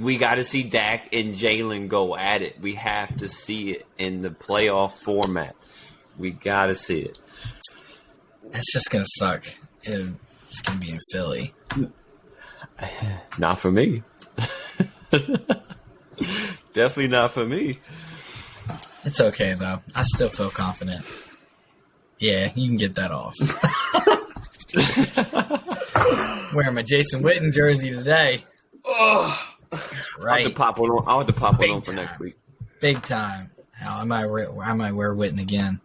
we got to see Dak and Jalen go at it. We have to see it in the playoff format. We got to see it. It's just going to suck. It's going to be in Philly. Not for me. Definitely not for me. It's okay, though. I still feel confident. Yeah, you can get that off. Wearing my Jason Witten jersey today. Oh, right. I'll have to pop one on for next week. Big time. Hell, I might wear Witten again.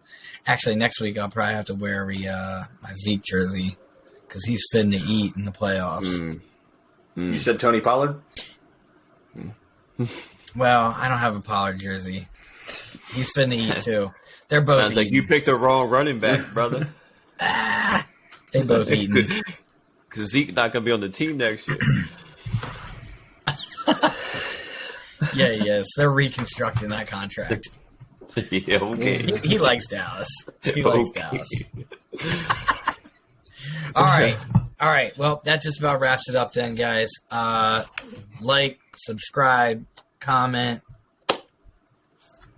Actually, next week I'll probably have to wear my Zeke jersey because he's fitting to eat in the playoffs. You said Tony Pollard? Well, I don't have a Pollard jersey. He's finna eat too. They're both Sounds like you picked the wrong running back, brother. They both eating. Because Zeke's not going to be on the team next year. Yeah, yes. They're reconstructing that contract. Yeah, okay. He likes Dallas. He likes Dallas. All right. Well, that just about wraps it up then, guys. Like, subscribe, comment.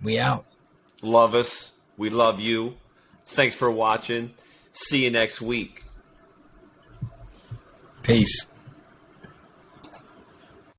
We out. Love us. We love you. Thanks for watching. See you next week. Peace.